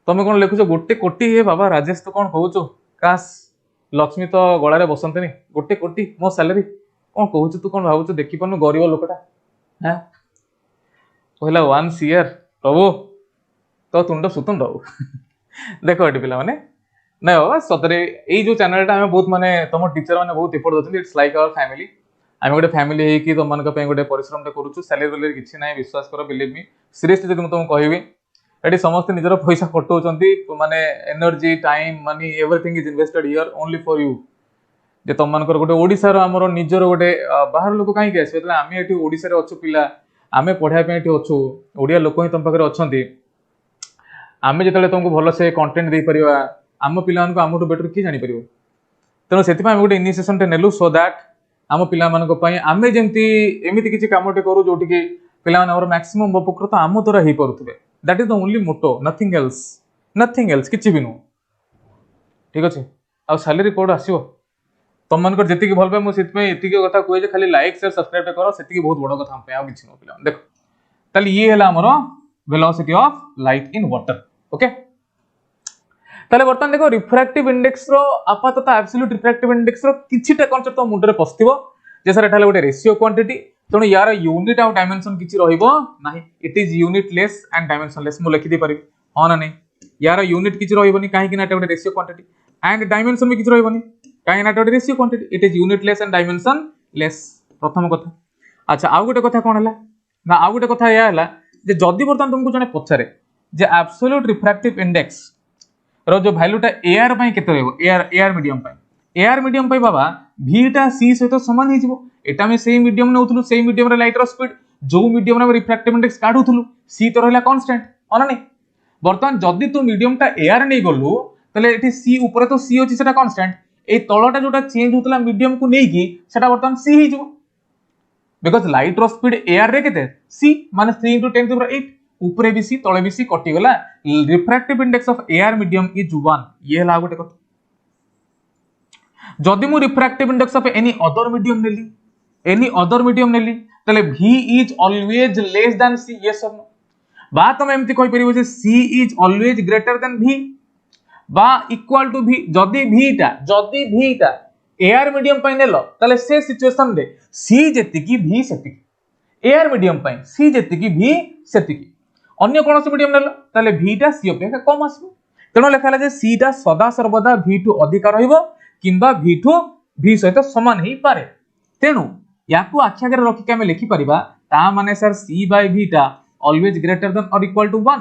तुम कोन लिखुछ गोटे कोटी हे बाबा राजेश तो कोन कहउछो काश लक्ष्मी तो गलारे बसंतनी गोटे कोटी मो सैलरी कौन कहूँ तू कौन भावुଛୁ देखी पानु गरीब लोकटा हाँ कहला 1 ईयर प्रभु तो तुंड सुतुंड देख ये पिला माने ना बाबा सतरे ये जो चैनलटा आम बहुत माने तुम टीचर मैंने बहुत एफर्ट दउछन इट्स लाइक आवर फैमिली आम गोटे फैमिली है कि तुम मान गोटे परिश्रम करूँ सैलरी किसी ना विश्वास कर बिलीव मी सीरियसली जब तुमको कहबी ये समस्त निजर पैसा खटाउछंती माने energy time money everything is invested here only for you जे तुम मानकर गोटे ओडिसा रो हमरो निजर गोटे बाहर लोक कहीं आसबे तले आमे एठी ओडिसा रे अछु पिला आमे पढ़ाई पे एठी अछु ओडिया लोक ही तुम पाखरे अछंती आमे जेतले तुमको भलो से कंटेंट दे परिबा आम पिला को आमठु बेटर की जानि परिबो तेनो सेति पय गोटे इनिशिएशन टे नेलु सो दैट आम पिला मानको पय आमे जेंती एमिति किछि कामटे करू जोठी कि पिला मानकर मैक्सिमम उपकृत आम तोरा ही परुतबे that is the only motto nothing else किछि भी नु ठीक अछि आ सैलरी कोड आसीबो तुम मानकर जेतिकी भल पाए मुझे एतिकी कथा कहे खाली लाइक शेयर सब्सक्राइब करो सेतिकी बहुत बड़ कथा हम पे आ किछि न पिला देखो ताली ये हला हमरो velocity of light in water okay ताले बर्तन देखो रिफ्रैक्टिव इंडेक्स रो आपातत एब्सोल्यूट रिफ्रैक्टिव इंडेक्स रो किछिटा कांसेप्ट तो मुंडरे पस्तिबो जे सर एठाले गोटे रेशियो क्वांटिटी तणु यार यूनिट आउ डायमेंशन किछि रहिबो नाही it is unit less and dimension less मु लिखि दे परिबी हां ना नहीं यार यूनिट किछि रहिबोनी काहे कि ना एटा गोटे रेशियो क्वांटिटी एंड डायमेंशन भी किछि रहिबोनी काहे ना एटा गोटे ratio quantity it is unit less and dimension less प्रथम कथा अच्छा आउ गोटे कथा कोन हला ना आउ गोटे कथा या हला जे जदी बर्तन तुमको जने पछारे जे एब्सोल्यूट रिफ्रैक्टिव इंडेक्स रो जो वैल्यूटा एआर पई केते रहबो एआर मीडियम पई बाबा भीटा सी सहित समान ही जिवो एटा में सेम मीडियम नउथुलु सेम मीडियम रे लाइट रो स्पीड जो मीडियम रे रिफ्रैक्टिव इंडेक्स काढुथुलु सी तो रहला कांस्टेंट अना नहीं बर्तन जदी तू मीडियमटा एआर नै गलु तले एठी सी ऊपर तो सी होची सेटा कांस्टेंट ए तळटा जोटा चेंज होतला मीडियम को नै की सेटा बर्तन सी ही जिवो बिकॉज़ लाइट रो स्पीड एआर रे केते सी माने 3 * 10⁸ ऊपरे भी सी तळे भी सी कटि गला refractive index of air medium is 1 ये हला गोटे कथा जदि मु refractive index of any other medium नेली तले v is always less than c yes और नो बा तुम एमती कहि परिबो जे c is always greater than v बा इक्वल टू v जदि v टा एआर मीडियम पय नेलो तले से सिचुएशन रे c जेतिकी v सेतिकी एआर मीडियम पय c जेतिकी v सेतिकी अन्य कोन से मीडियम नेलो तले v टा c अपेक्षा कम आसबो तेनो लेखाला जे c टा सदा सर्वदा v टू अधिक रहइबो किंबा v टू v सहित समान ही पारे तेनु याकू आखि आगे रखि के हम लिखि परिबा ता माने सर c बाय v टा ऑलवेज ग्रेटर देन और इक्वल टू 1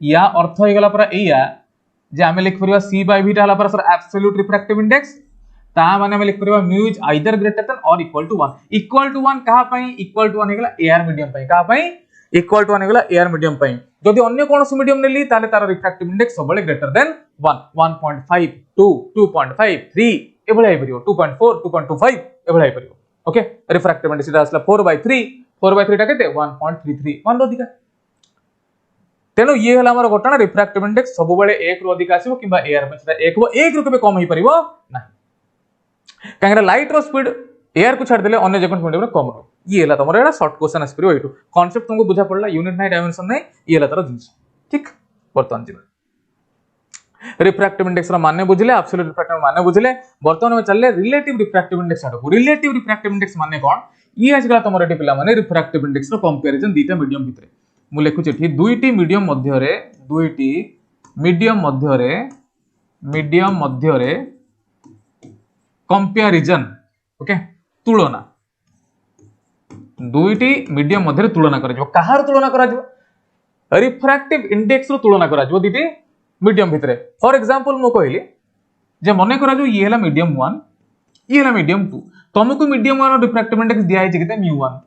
या अर्थ हो गला पर एया जे हम लिखि परिबा c बाय v टा हला पर सर एब्सोल्यूट रिफ्रैक्टिव इंडेक्स ता माने हम लिख परबा mu is either greater than और इक्वल टू 1 कहा पई इक्वल टू 1 हेगला एयर मीडियम पई कहा पई इक्वल टू 1 हेगला एयर मीडियम पई जदि अन्य कोनोसी मीडियम नेली ताले तार रिफ्रैक्टिव इंडेक्स सबले ग्रेटर देन 1 1.5 2 2.5 3 एभले आइ परियो 2.4 2.25 एभले आइ परियो ओके रिफ्रैक्टिव इंडेक्स इटा असला 4/3 टा केते 1.33 1 अधिका तेनो ये हला हमर घटना रिफ्रैक्टिव इंडेक्स सब बेले 1 रु अधिका आसीबो किबा एयर में सेटा 1 रु केबे कम होई परिबो ना कांगरा लाइट रो स्पीड एयर को छाड़ देले अन्य जेकोन मीडियम रे कम हो ये हला तमरो एटा शॉर्ट क्वेश्चन आसी परिबो एटू कांसेप्ट तुमको बुझा पड़ला यूनिट नाही डायमेंशन नाही ये हला तार जिंस ठीक बर्तन जी रिफ्रैक्टिव इंडेक्स रा माने बुझले एब्सोल्यूट रिफ्रैक्टिव माने बुझले बर्तन में चलले रिलेटिव रिफ्रैक्टिव इंडेक्स आडो रिलेटिव रिफ्रैक्टिव इंडेक्स माने कोन ये आजकल तमरो एटी पिला माने रिफ्रैक्टिव इंडेक्स रो कंपैरिजन दीटा मीडियम भितरे मु लेखु छी दुईटी मीडियम मध्यरे कंपैरिजन ओके तुलना दुईटी मीडियम मध्यरे तुलना करा जो कहार तुलना करा जो रिफ्रैक्टिव इंडेक्स रो तुलना करा जो दीटी मीडियम भितरे फॉर एग्जांपल मु कहली जे मने करा जो ये हला मीडियम 1 ये हला मीडियम 2 तुमको मीडियम 1 रो रिफ्रैक्टिव इंडेक्स दिया है केते म्यू 1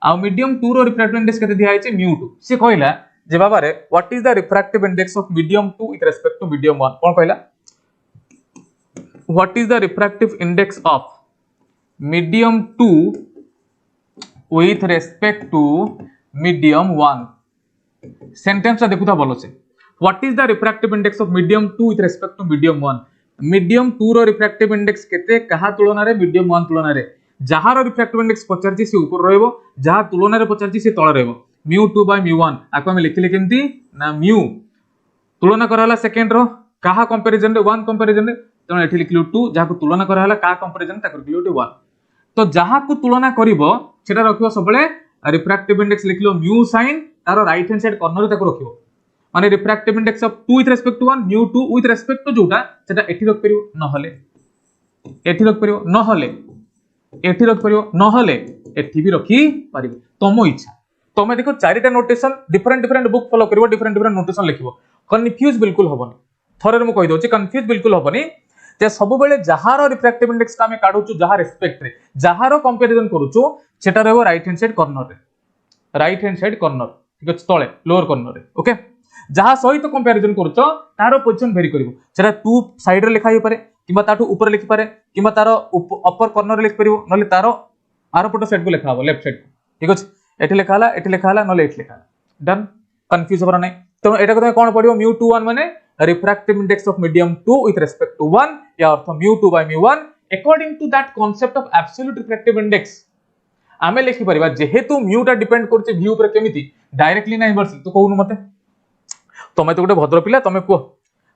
आ मीडियम 2 रो रिफ्रैक्टिव इंडेक्स केते दिया है म्यू 2 से कहला जे बाबा रे what is the refractive index of medium 2 with respect to medium 1 कोन कहला what is the refractive index of medium 2 with respect to medium 1 sentence ता देखुता बोलो से what is the refractive index of medium 2 with respect to medium 1 medium 2 रो रिफ्रैक्टिव इंडेक्स केते कहा तुलना रे मीडियम 1 तुलना रे जहार रिफ्रैक्टिव इंडेक्स पचारची से ऊपर रहइबो जहा तुलना रे पचारची से तळ रहइबो म्यू 2 बाय म्यू 1 आको हम लिखले केमती ना म्यू तुलना कराला सेकंड रो कहा कंपैरिजन रे 1 कंपैरिजन रे तने एठी लिखलु 2 जहा को तुलना कराला का कंपैरिजन ता लिखलु 1 तो जहा को तुलना करिवो सेटा रखिबो सबले रिफ्रैक्टिव इंडेक्स लिखलो म्यू साइन तारो राइट हैंड साइड कॉर्नर रे ताको रखिबो माने refractive index of 2 with respect to 1 mu 2 with respect to जोटा सेटा एठी रख परियो नहले एठी रख परियो नहले एठी रख परियो नहले एठी भी रखी परिबो तमो इच्छा तमे देखो चारिटा नोटेशन डिफरेंट बुक फॉलो करिवो डिफरेंट नोटेशन लिखिबो कंफ्यूज बिल्कुल होबनी थरे मु कहि दोची कंफ्यूज बिल्कुल होबनी जे सब बेले जहार रिफ्रैक्टिव इंडेक्स का हम काढुचु जहा रिस्पेक्ट रे जहार कंपैरिजन करूचु सेटा रहबो राइट हैंड साइड कॉर्नर ठीक अछि तळे लोअर कॉर्नर रे ओके जहा सहित कंपैरिजन करूचो तारो पोजीशन वेरी करिवो सेटा 2 साइड रे लिखा हे पारे किबा ताठू ऊपर लिखि पारे किबा तारो अपर कॉर्नर रे लिख परिवो नले तारो आरो पटो साइड को लिखा हो लेफ्ट साइड ठीक अछि एठी लिखा हला नले एठी लिखा डन कंफ्यूज होबरा नै तो एटा को कोन पडियो म्यू 2 1 माने refractive index of medium 2 with respect to 1 या अर्थ mu 2 by mu 1 according to that concept of absolute refractive index आमे लिखि परिबा जेहेतु म्यू टा डिपेंड करचे व्यू पर केमिति डायरेक्टली ना इनवर्सली तो कहूनु मते तमे तो गोटे भद्र पिला तमे को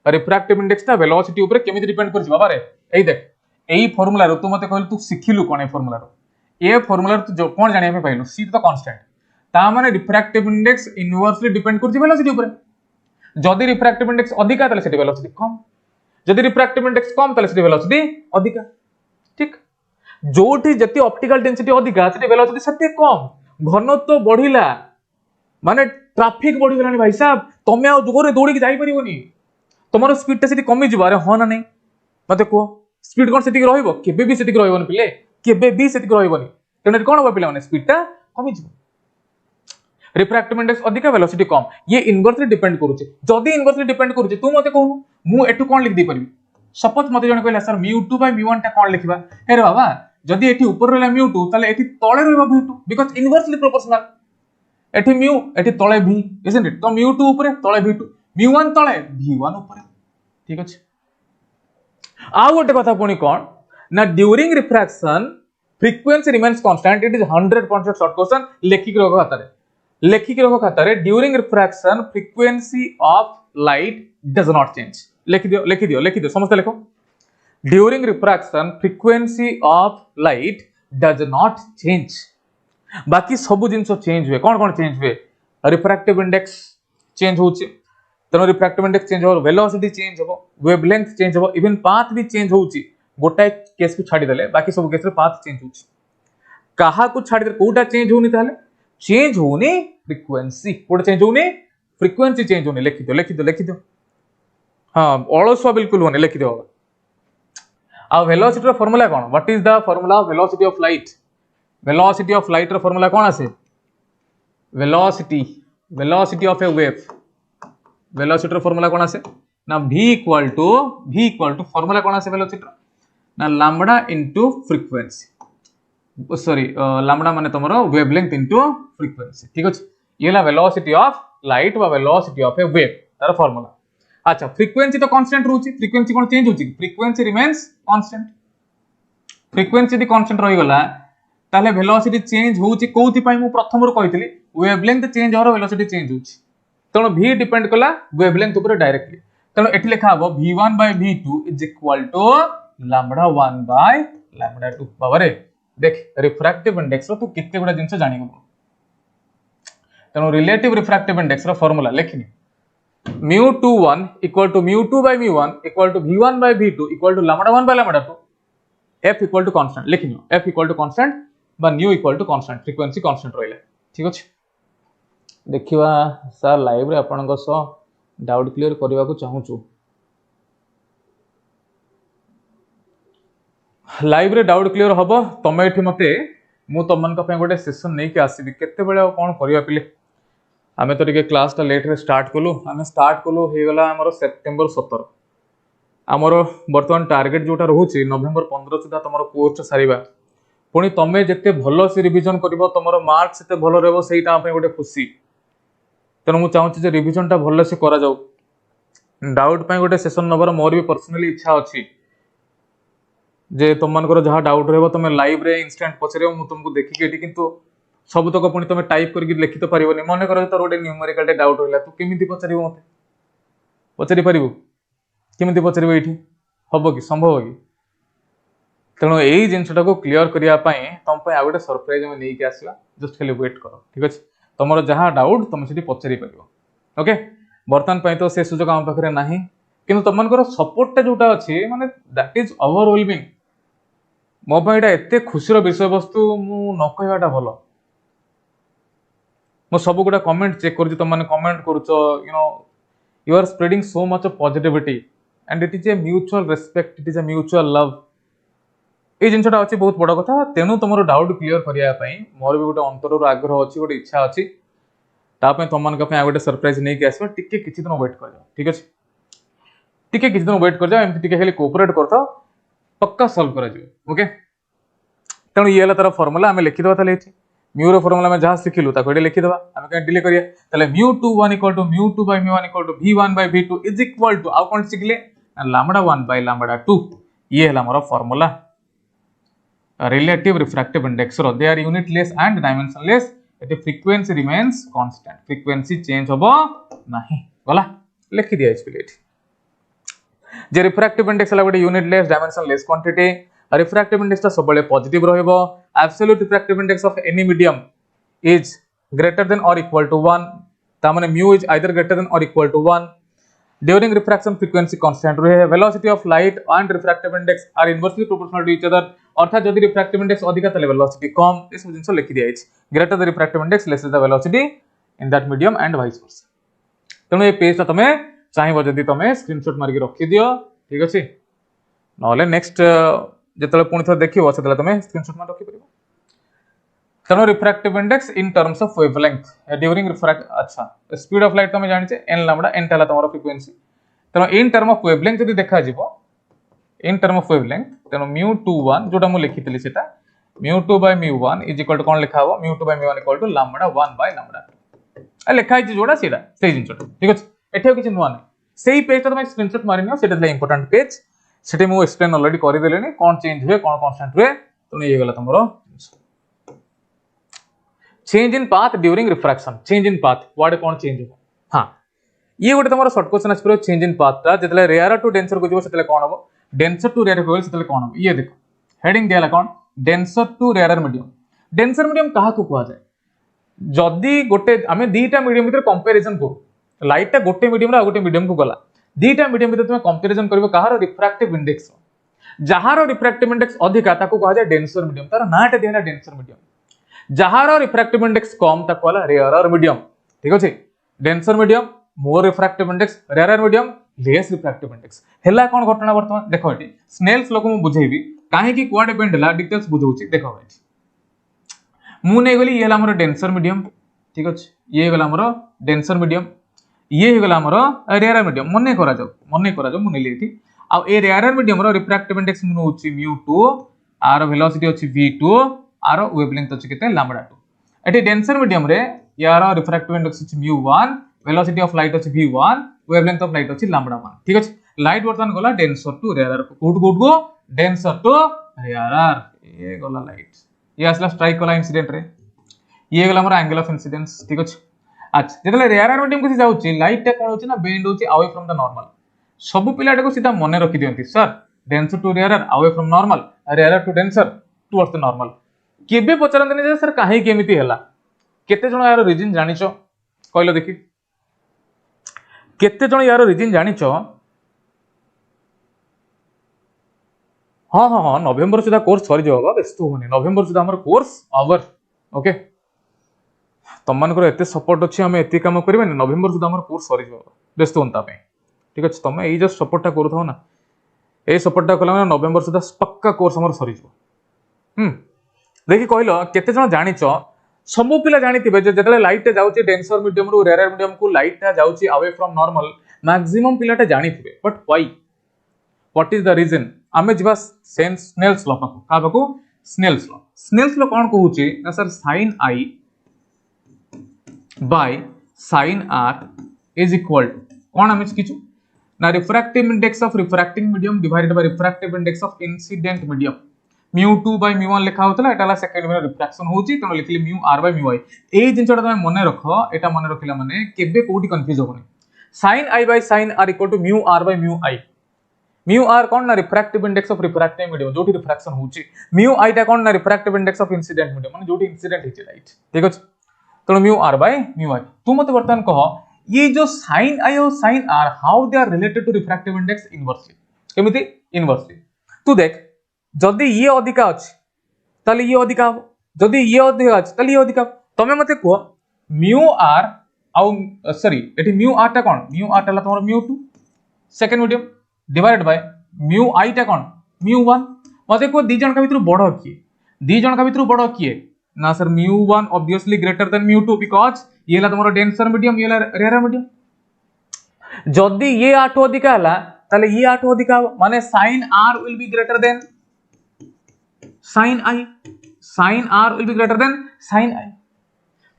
रिफ्रैक्टिव इंडेक्स टा वेलोसिटी ऊपर केमिति डिपेंड करछि बाबा रे एई देख एई फार्मूला रो तू मते कहल तू सिखिलु कोन ए फार्मूला रो ए फार्मूला तू जो कोन जानिया पे पाइलु सी तो कांस्टेंट ता माने रिफ्रैक्टिव इंडेक्स इनवर्सली डिपेंड करछि वेलोसिटी ऊपर जदि रिफ्रैक्टिव इंडेक्स अधिका तले सेटी वेलोसिटी कम जदि रिफ्रैक्टिव इंडेक्स कम तले सेटी वेलोसिटी अधिका ठीक जोठी जति ऑप्टिकल डेंसिटी अधिका सेटी वेलोसिटी सते कम घनत्व बढ़िला माने ट्रैफिक बढ़ी गलानी भाई साहब तमे आ जोरे दौड़ी के जाई परिबोनी तमरो स्पीड ता सेटी कमी जिबो अरे हो ना नहीं मते को स्पीड कोन सेटी रहइबो केबे भी सेटी रहइबोनी पिले केबे भी सेटी रहइबोनी तेने कोन हो पिला माने स्पीड ता कमी जिबो रिफ्रैक्टिव इंडेक्स अधिका वेलोसिटी कम ये इनवर्सली डिपेंड करूचे जदी इनवर्सली डिपेंड करूचे तू मते कहू मु एटू कोन लिख दे परबी सपोज मते जने कहला सर म्यू 2 बाय म्यू 1 ता कोन लिखिबा हे रे बाबा जदी एठी ऊपर रहला म्यू 2 ताले एठी तळे रहबा म्यू 2 बिकॉज़ इनवर्सली प्रोपोर्शनल एठी म्यू एठी तळे v इजंट इट तो म्यू 2 ऊपर तळे v2 म्यू 1 तळे v1 ऊपर ठीक अछि आ गोटे कथा पुनी कोन ना during refraction frequency remains constant it is 100% short question लेखिक रखो खाता रे during refraction frequency of light does not change लिखि दियो समझते लिखो during refraction frequency of light does not change बाकी सब जिंस चेंज हुए कौन चेंज हुए रिफ्रैक्टिव इंडेक्स चेंज होचे तनो रिफ्रैक्टिव इंडेक्स चेंज हो वेलोसिटी चेंज हो वेवलेंथ चेंज हो इवन पाथ भी चेंज होची गोटाए केस को छाडी देले बाकी सब केस रे पाथ चेंज होची कहा को छाडी दे कोटा चेंज होनी ताले चेंज होने फ्रीक्वेंसी कोटा चेंज होने फ्रीक्वेंसी चेंज होने लिखि दो हां अलसुआ बिल्कुल होने लिखि दो आ वेलोसिटी रो फार्मूला कोन what is the formula of velocity of light रो फार्मूला कोन आसे velocity of a wave velocity रो फार्मूला कोन आसे ना v इक्वल टू फार्मूला कोन आसे वेलोसिटी रो ना lambda into frequency sorry lambda माने तमरो वेवलेंथ इनटू फ्रीक्वेंसी ठीक अछि ये ला वेलोसिटी ऑफ लाइट वा वेलोसिटी ऑफ ए वेव तार फार्मूला अच्छा फ्रीक्वेंसी तो कांस्टेंट रहउची फ्रीक्वेंसी कोन चेंज होची फ्रीक्वेंसी रिमेन्स कांस्टेंट फ्रीक्वेंसी यदि कांस्टेंट रहि गला ताले वेलोसिटी चेंज होउची कोथि पई मु प्रथम रो कहितली वेवलेंथ चेंज होर वेलोसिटी चेंज होउची तनो v डिपेंड कला वेवलेंथ ऊपर डायरेक्टली तनो एठी लिखा हबो v1 by v2 is equal to lambda 1 by lambda 2 बाबरे देख रिफ्रैक्टिव इंडेक्स रो तू कितने गुडा जिंस जानि गो तनो रिलेटिव रिफ्रैक्टिव इंडेक्स रो फार्मूला लिखनी mu21 equal to mu2 by mu1 equal to v1 by v2 equal to lambda 1 by lambda 2 f equal to constant लिखनी f equal to constant बा nu equal to constant frequency constant रहिले ठीक अछि देखिवा सर लाइव रे आपन सो डाउट क्लियर करबा को चाहू छु लाइव रे डाउट क्लियर हबो तमे एठी मते मु तमन का पे गोटे सेशन नै के आसीबी केते बेले कोन करबा पिले आमे तो टिके क्लास टा लेट रे स्टार्ट कलु आमे स्टार्ट कलु हे गला हमरो सितंबर 17 हमरो वर्तमान टारगेट जोटा रहउची नवंबर 15 सुधा तमरो कोर्स सारीबा पुनी तमे जते भलो से रिवीजन करबो तमरो मार्क्स सेते भलो रहबो सेटा पे गोटे खुशी तनो मु चाहूची जे रिवीजन टा भलो से करा जाऊ डाउट पे गोटे सेशन नंबर मोर भी पर्सनली इच्छा अछि जे तमनकर जहा डाउट रहबो तमे लाइव रे इंस्टेंट पचरेबो मु तुमको देखि केटी किंतु सब तक पुणी तुम टाइप करके लिखि तो पारिबनी मन कर तोर गोटे न्यूमेरिकल डाउट होला तू केमिति पचारिबो मते पचारि पारिबो केमिति पचारिबो एठी हबो कि संभव कि तेणु एई जिंसटा को क्लियर करिया पई तुम पई आ गोटे सरप्राइज हम नै के आसीबा जस्ट खाली वेट करो ठीक अछि तमरो जहा डाउट तुम सेठी पचारि पारिबो ओके वर्तमान पई तो से सुजोग हम पाखरे नाही किंतु तमनकर सपोर्ट टा जोटा अछि माने दैट इज ओवरवेलमिंग मो पई एटा एते खुशीर विषय वस्तु मु न कहबाटा भलो मो सब गुडा कमेंट चेक कर तुम मैंने कमेंट करुच you know you are spreading so much of positivity and it is a mutual respect it is a mutual love ये जिनटा अच्छी बहुत बड़ कथा तेणु तुम डाउट क्लियर करने मोर भी गोटे अंतर आग्रह अच्छी गोटे इच्छा अच्छी ताप तुम मान गोटे सरप्राइज नहीं आस टिके किसी दिन वेट कर ठीक अच्छे टिके किसी दिन वेट कर एमती खाली कोऑपरेट कर पक्का सॉल्व कर ओके तेणु ये तार फॉर्मूला आम लिखिद म्यू रो फॉर्मूला में जहां सिखिलु ताको एटे लिखि दबा हम के डिले करिया तले mu21 = mu2 by mu1 = v1 by v2 is equal to आ कोन सिखले लैम्बडा 1 by लैम्बडा 2 ये हला हमर फार्मूला रिलेटिव रिफ्रैक्टिव इंडेक्स रो they are unitless and dimensionless एटे frequency remains constant frequency change होबो नाही गला लिखि दिया इस जे रिफ्रैक्टिव इंडेक्स हला गोटे unitless dimensionless quantity refractive index ता सबले पॉजिटिव रहइबो absolute refractive index of any medium is greater than और इक्वल टू 1 ता माने mu is either greater than और equal to 1 during refraction frequency constant रहे velocity of light and refractive index are inversely proportional to each other अर्थात जदि रिफ्रैक्टिव इंडेक्स अधिक तले वेलोसिटी कम इस जिंस लिखि दिया greater the refractive index less the velocity in that medium and vice versa तनो ए पेज ता तमे चाहिबो जदि तमे स्क्रीनशॉट मार के रखि दियो ठीक अछि नले नेक्स्ट जेतले पुणी थोर देखिबो सेतले तमे स्क्रीनशॉट मार रखि परिबो तनो refractive index in terms of wavelength during refract अच्छा स्पीड ऑफ लाइट तमे जानि छे n लैम्बडा n ताला तमरो फ्रीक्वेंसी तनो इन टर्म ऑफ वेवलेंथ जदि देखा जिवो इन टर्म ऑफ वेवलेंथ तनो mu21 जोटा मु लिखितली सेटा mu2 by mu1 is equal to कोन लिखा हो mu2 by mu1 equal to lambda 1 by lambda 2 आ लिखा है जोड़ा सेटा सेही जिंसटा ठीक अछि एठे किछ नुवा नै सेही पेज तमे स्क्रीनशॉट मारिनियो सेटा द इंपोर्टेंट पेज सेटे मु एक्सप्लेन ऑलरेडी करि देलेनी कोन चेंज हुए कोन कांस्टेंट हुए तनो ये गला तमरो change in path during refraction change in path what कोन चेंज हो हां ये गोटे तमरो शॉर्ट क्वेश्चन आसपिरो चेंज इन पाथ ता जतले रेयर टू डेंसर को जिवो सेतले कोन हो डेंसर टू रेयर होल सेतले कोन हो ये देखो हेडिंग दियाला कोन डेंसर टू रेयर मीडियम कहा को कुआ जाय जदी गोटे आमे दीटा मीडियम भीतर कंपैरिजन करू लाइट ता गोटे मीडियम रा गोटे मीडियम को गला दीटा मीडियम भीतर तुम कंपैरिजन करबो कहार रिफ्रैक्टिव इंडेक्स जहार रिफ्रैक्टिव इंडेक्स अधिका ताको कहा जाय डेंसर मीडियम तार नाटा दिहला डेंसर मीडियम जहार रिफ्रैक्टिव इंडेक्स कम ताको वाला रेयर मीडियम ठीक अछि denser medium more refractive index rare medium less refractive index हैला कोन घटना वर्तमान देखो एटी स्नेल्स लॉ को मु बुझेबी काहे कि क्वाड डिपेंड हला डिटेल्स बुझौची देखो एटी मु नै गली ये हला हमर डेंसर मीडियम ठीक अछि ये गला हमर डेंसर मीडियम ये गला हमर रेयर मीडियम मने करा जाऊ मु नेली एटी आ ए रेयर मीडियम रो रिफ्रैक्टिव इंडेक्स मु होची mu2 आर वेलोसिटी अछि v2 आर वेवलेंथ अछि केते लैम्बडा 2 एटी डेंसर मीडियम रे यार रिफ्रैक्टिव इंडेक्स अछि mu1 वेलोसिटी ऑफ लाइट अछि v1 वेवलेंथ ऑफ लाइट अछि लैम्बडा 1 ठीक अछि लाइट वर्तमान गला डेंसर टू रेयर कोड गो डेंसर टू रेयर ये गला लाइट ये असला स्ट्राइक वाला इंसिडेंट रे ये गला हमर एंगल ऑफ इंसिडेंस ठीक अछि अच्छा जेतले रेयर मीडियम कसी जाउची लाइट टा कोन होची ना बेंड होची अवे फ्रॉम द नॉर्मल सब पिलाटा को सीधा मने रखि दियंती sir denser to rare away from normal rare to denser towards the normal केबे पचरंतनी जे सर काहे केमिति हला केते जण यार रीजन जानिचो कहलो देखि केते जण यार रीजन जानिचो हाँ नवेम्बर सुधा कोर्स सरी जाबा व्यस्त होनी नवेम्बर सुधा हमर कोर्स ओवर ओके तुम मानकर एते सपोर्ट अछि हम एते काम करबे नवेम्बर सुधा हमर कोर्स सरी जाबा व्यस्त होनता पे ठीक अछि तुम एई जस्ट सपोर्टटा करथौ ना ए सपोर्टटा कला नवेम्बर सुधा पक्का कोर्स हमर सरी जाबो देखि कहलो केते जण जानिचो सब पिला जानिथिबे जे जेतले लाइट जाउची डेंसर मीडियम रो रेयर मीडियम को लाइट जाउची अवे फ्रॉम नॉर्मल मैक्सिमम पिलाटा जानिथिबे but why what is the reason आमे जिबा स्नेल्स लॉ पाको का पाको स्नेल्स लॉ कोन कहूची ना sir sin i by sin r is equal to कोन आमे किछु ना refractive index of refracting medium divided by refractive index of incident medium mu2 by mu1 लिखा होतला एटाला सेकंड में रिफ्रैक्शन होची तनो लिखली mu r by mu i ए जिनसटा तमे मने रखो एटा मने रखिला माने केबे कोठी confuse होबनी sin i by sin r equal to mu r by mu i mu r कोन ना refractive index of refractive medium जोठी रिफ्रैक्शन होची mu i टा कोन ना refractive index of incident medium माने जोठी इंसिडेंट हिची लाइट ठीक अछि तनो mu r by mu i तू मते वर्तमान कह ये जो sin i और sin r how they are related to refractive index inversely केमिति इनवर्सली तू देख जदि ये अधिका अछि तले ये अधिका हो जदि ये अधिका अछि तले ये अधिका तमे मते को mu r आउ सॉरी एठी mu r टा कोन mu r टा तमर mu2 second medium divided bye mu i टा कोन mu1 मते को दी जन का भीतर बडो किए दी जन का भीतर बडो किए ना sir mu1 obviously greater than mu2 because ये ला तमर डेंसर मीडियम ये ला रेयर मीडियम जदि ये 8 अधिका हला तले ये 8 अधिका माने sin r will be greater than sin r will be greater than sin i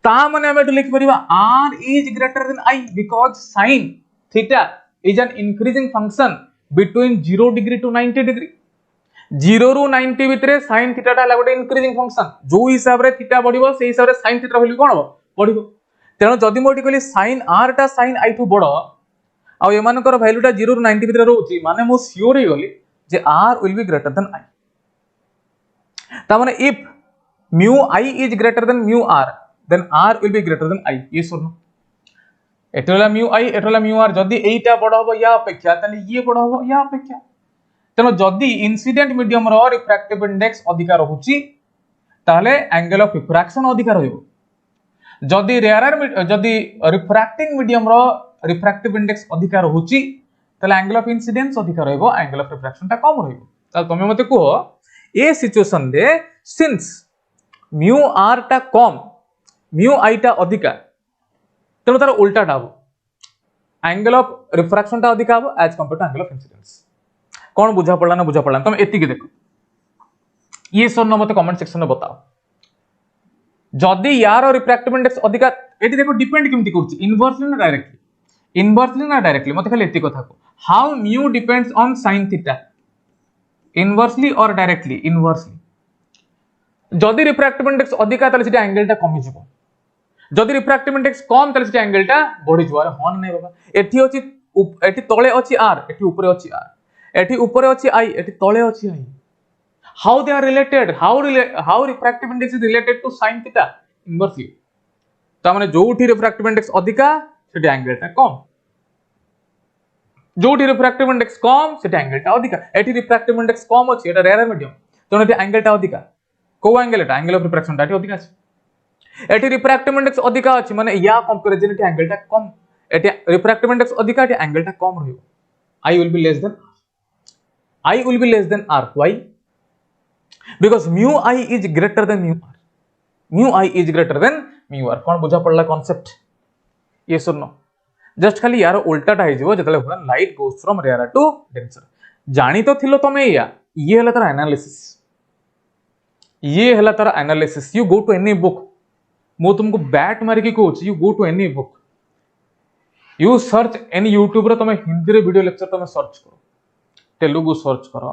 ता माने हमें तो लिख परिबा r is greater than i because sin theta is an increasing function between 0 degree to 90 degree 0 ରୁ 90 भितरे sin theta टा लागोटे increasing function जो हिसाब रे थीटा बढ़िबो से हिसाब रे sin theta वैल्यू कोन हो बढ़िबो तेनो जदी मोटी कहली sin r टा sin i टू बडो आ एमानकर वैल्यू टा 0 ରୁ 90 भितरे रहउची माने मो श्योर हे गली जे r will be greater than i तामाने if mu i is greater than mu r then r will be greater than i ये सुनो एटला mu i एटला mu r जदी एटा बड होबो या अपेक्षा तले ये बड होबो या अपेक्षा तनो जदी इंसिडेंट मीडियम रो रिफ्रैक्टिव इंडेक्स अधिका रहउची ताले एंगल ऑफ रिफ्रैक्शन अधिका रहइबो जदी रेयर जदी रिफ्रैक्टिंग मीडियम रो रिफ्रैक्टिव इंडेक्स अधिका रहउची ताले एंगल ऑफ इंसिडेंस अधिका रहइबो एंगल ऑफ रिफ्रैक्शन टा कम रहइबो ताले तमे मते को ए सिचुएशन रे सिंस mu r टा कम mu i टा अधिका तेनो तार उल्टा टा हो एंगल ऑफ रिफ्रैक्शन टा अधिका हो as compare to angle of incidence कोन बुझा पड़ला तुम एति के देखो ये सोन मते कमेंट सेक्शन में बताओ जदी यार रिफ्रैक्टिव इंडेक्स अधिका एति देखो डिपेंड केमति करछि इनवर्सली ना डायरेक्टली मते खाली एति कथा को how mu depends on sin theta inversely और डायरेक्टली इनवर्सली जदि रिफ्रैक्टिव इंडेक्स अधिका तले सिटा एंगल टा कमी जिवो जदि रिफ्रैक्टिव इंडेक्स कम तले सिटा एंगल टा बढ़ी जिवो अरे हन नै बाबा एठी अछि एठी तळे अछि r एठी ऊपर अछि r एठी ऊपर अछि i एठी तळे अछि i how they are related how refractive index is related to sin theta inversely ता माने जोठी रिफ्रैक्टिव इंडेक्स अधिका सिटा एंगल टा कम जोठी रिफ्रैक्टिव इंडेक्स कम सेटा एंगल टा अधिका एठी रिफ्रैक्टिव इंडेक्स कम अछि एटा रेयर मीडियम तनो एठी एंगल टा अधिका को angle Etah angle of refraction टा अधिका अछि एठी रिफ्रैक्टिव इंडेक्स अधिका अछि माने या कंपैरिजन एठी एंगल टा कम एठी रिफ्रैक्टिव इंडेक्स अधिका एठी एंगल टा कम रहइबो I will be less than I will be less than r. Why? Because mu I is greater than mu r. Mu I is greater than mu r. कौन बुझा पड़ला concept? Yes or no? Just खाली यार उल्टाटा हो जो light goes from rare to denser जानी तो थिलो तमे ये हला तार analysis you go to any book मु तुमको बैट मारिकी कहूँ you go to any book you search any YouTube रे तमे हिंदी रे वीडियो लेक्चर तमे सर्च करो तेलुगु सर्च करो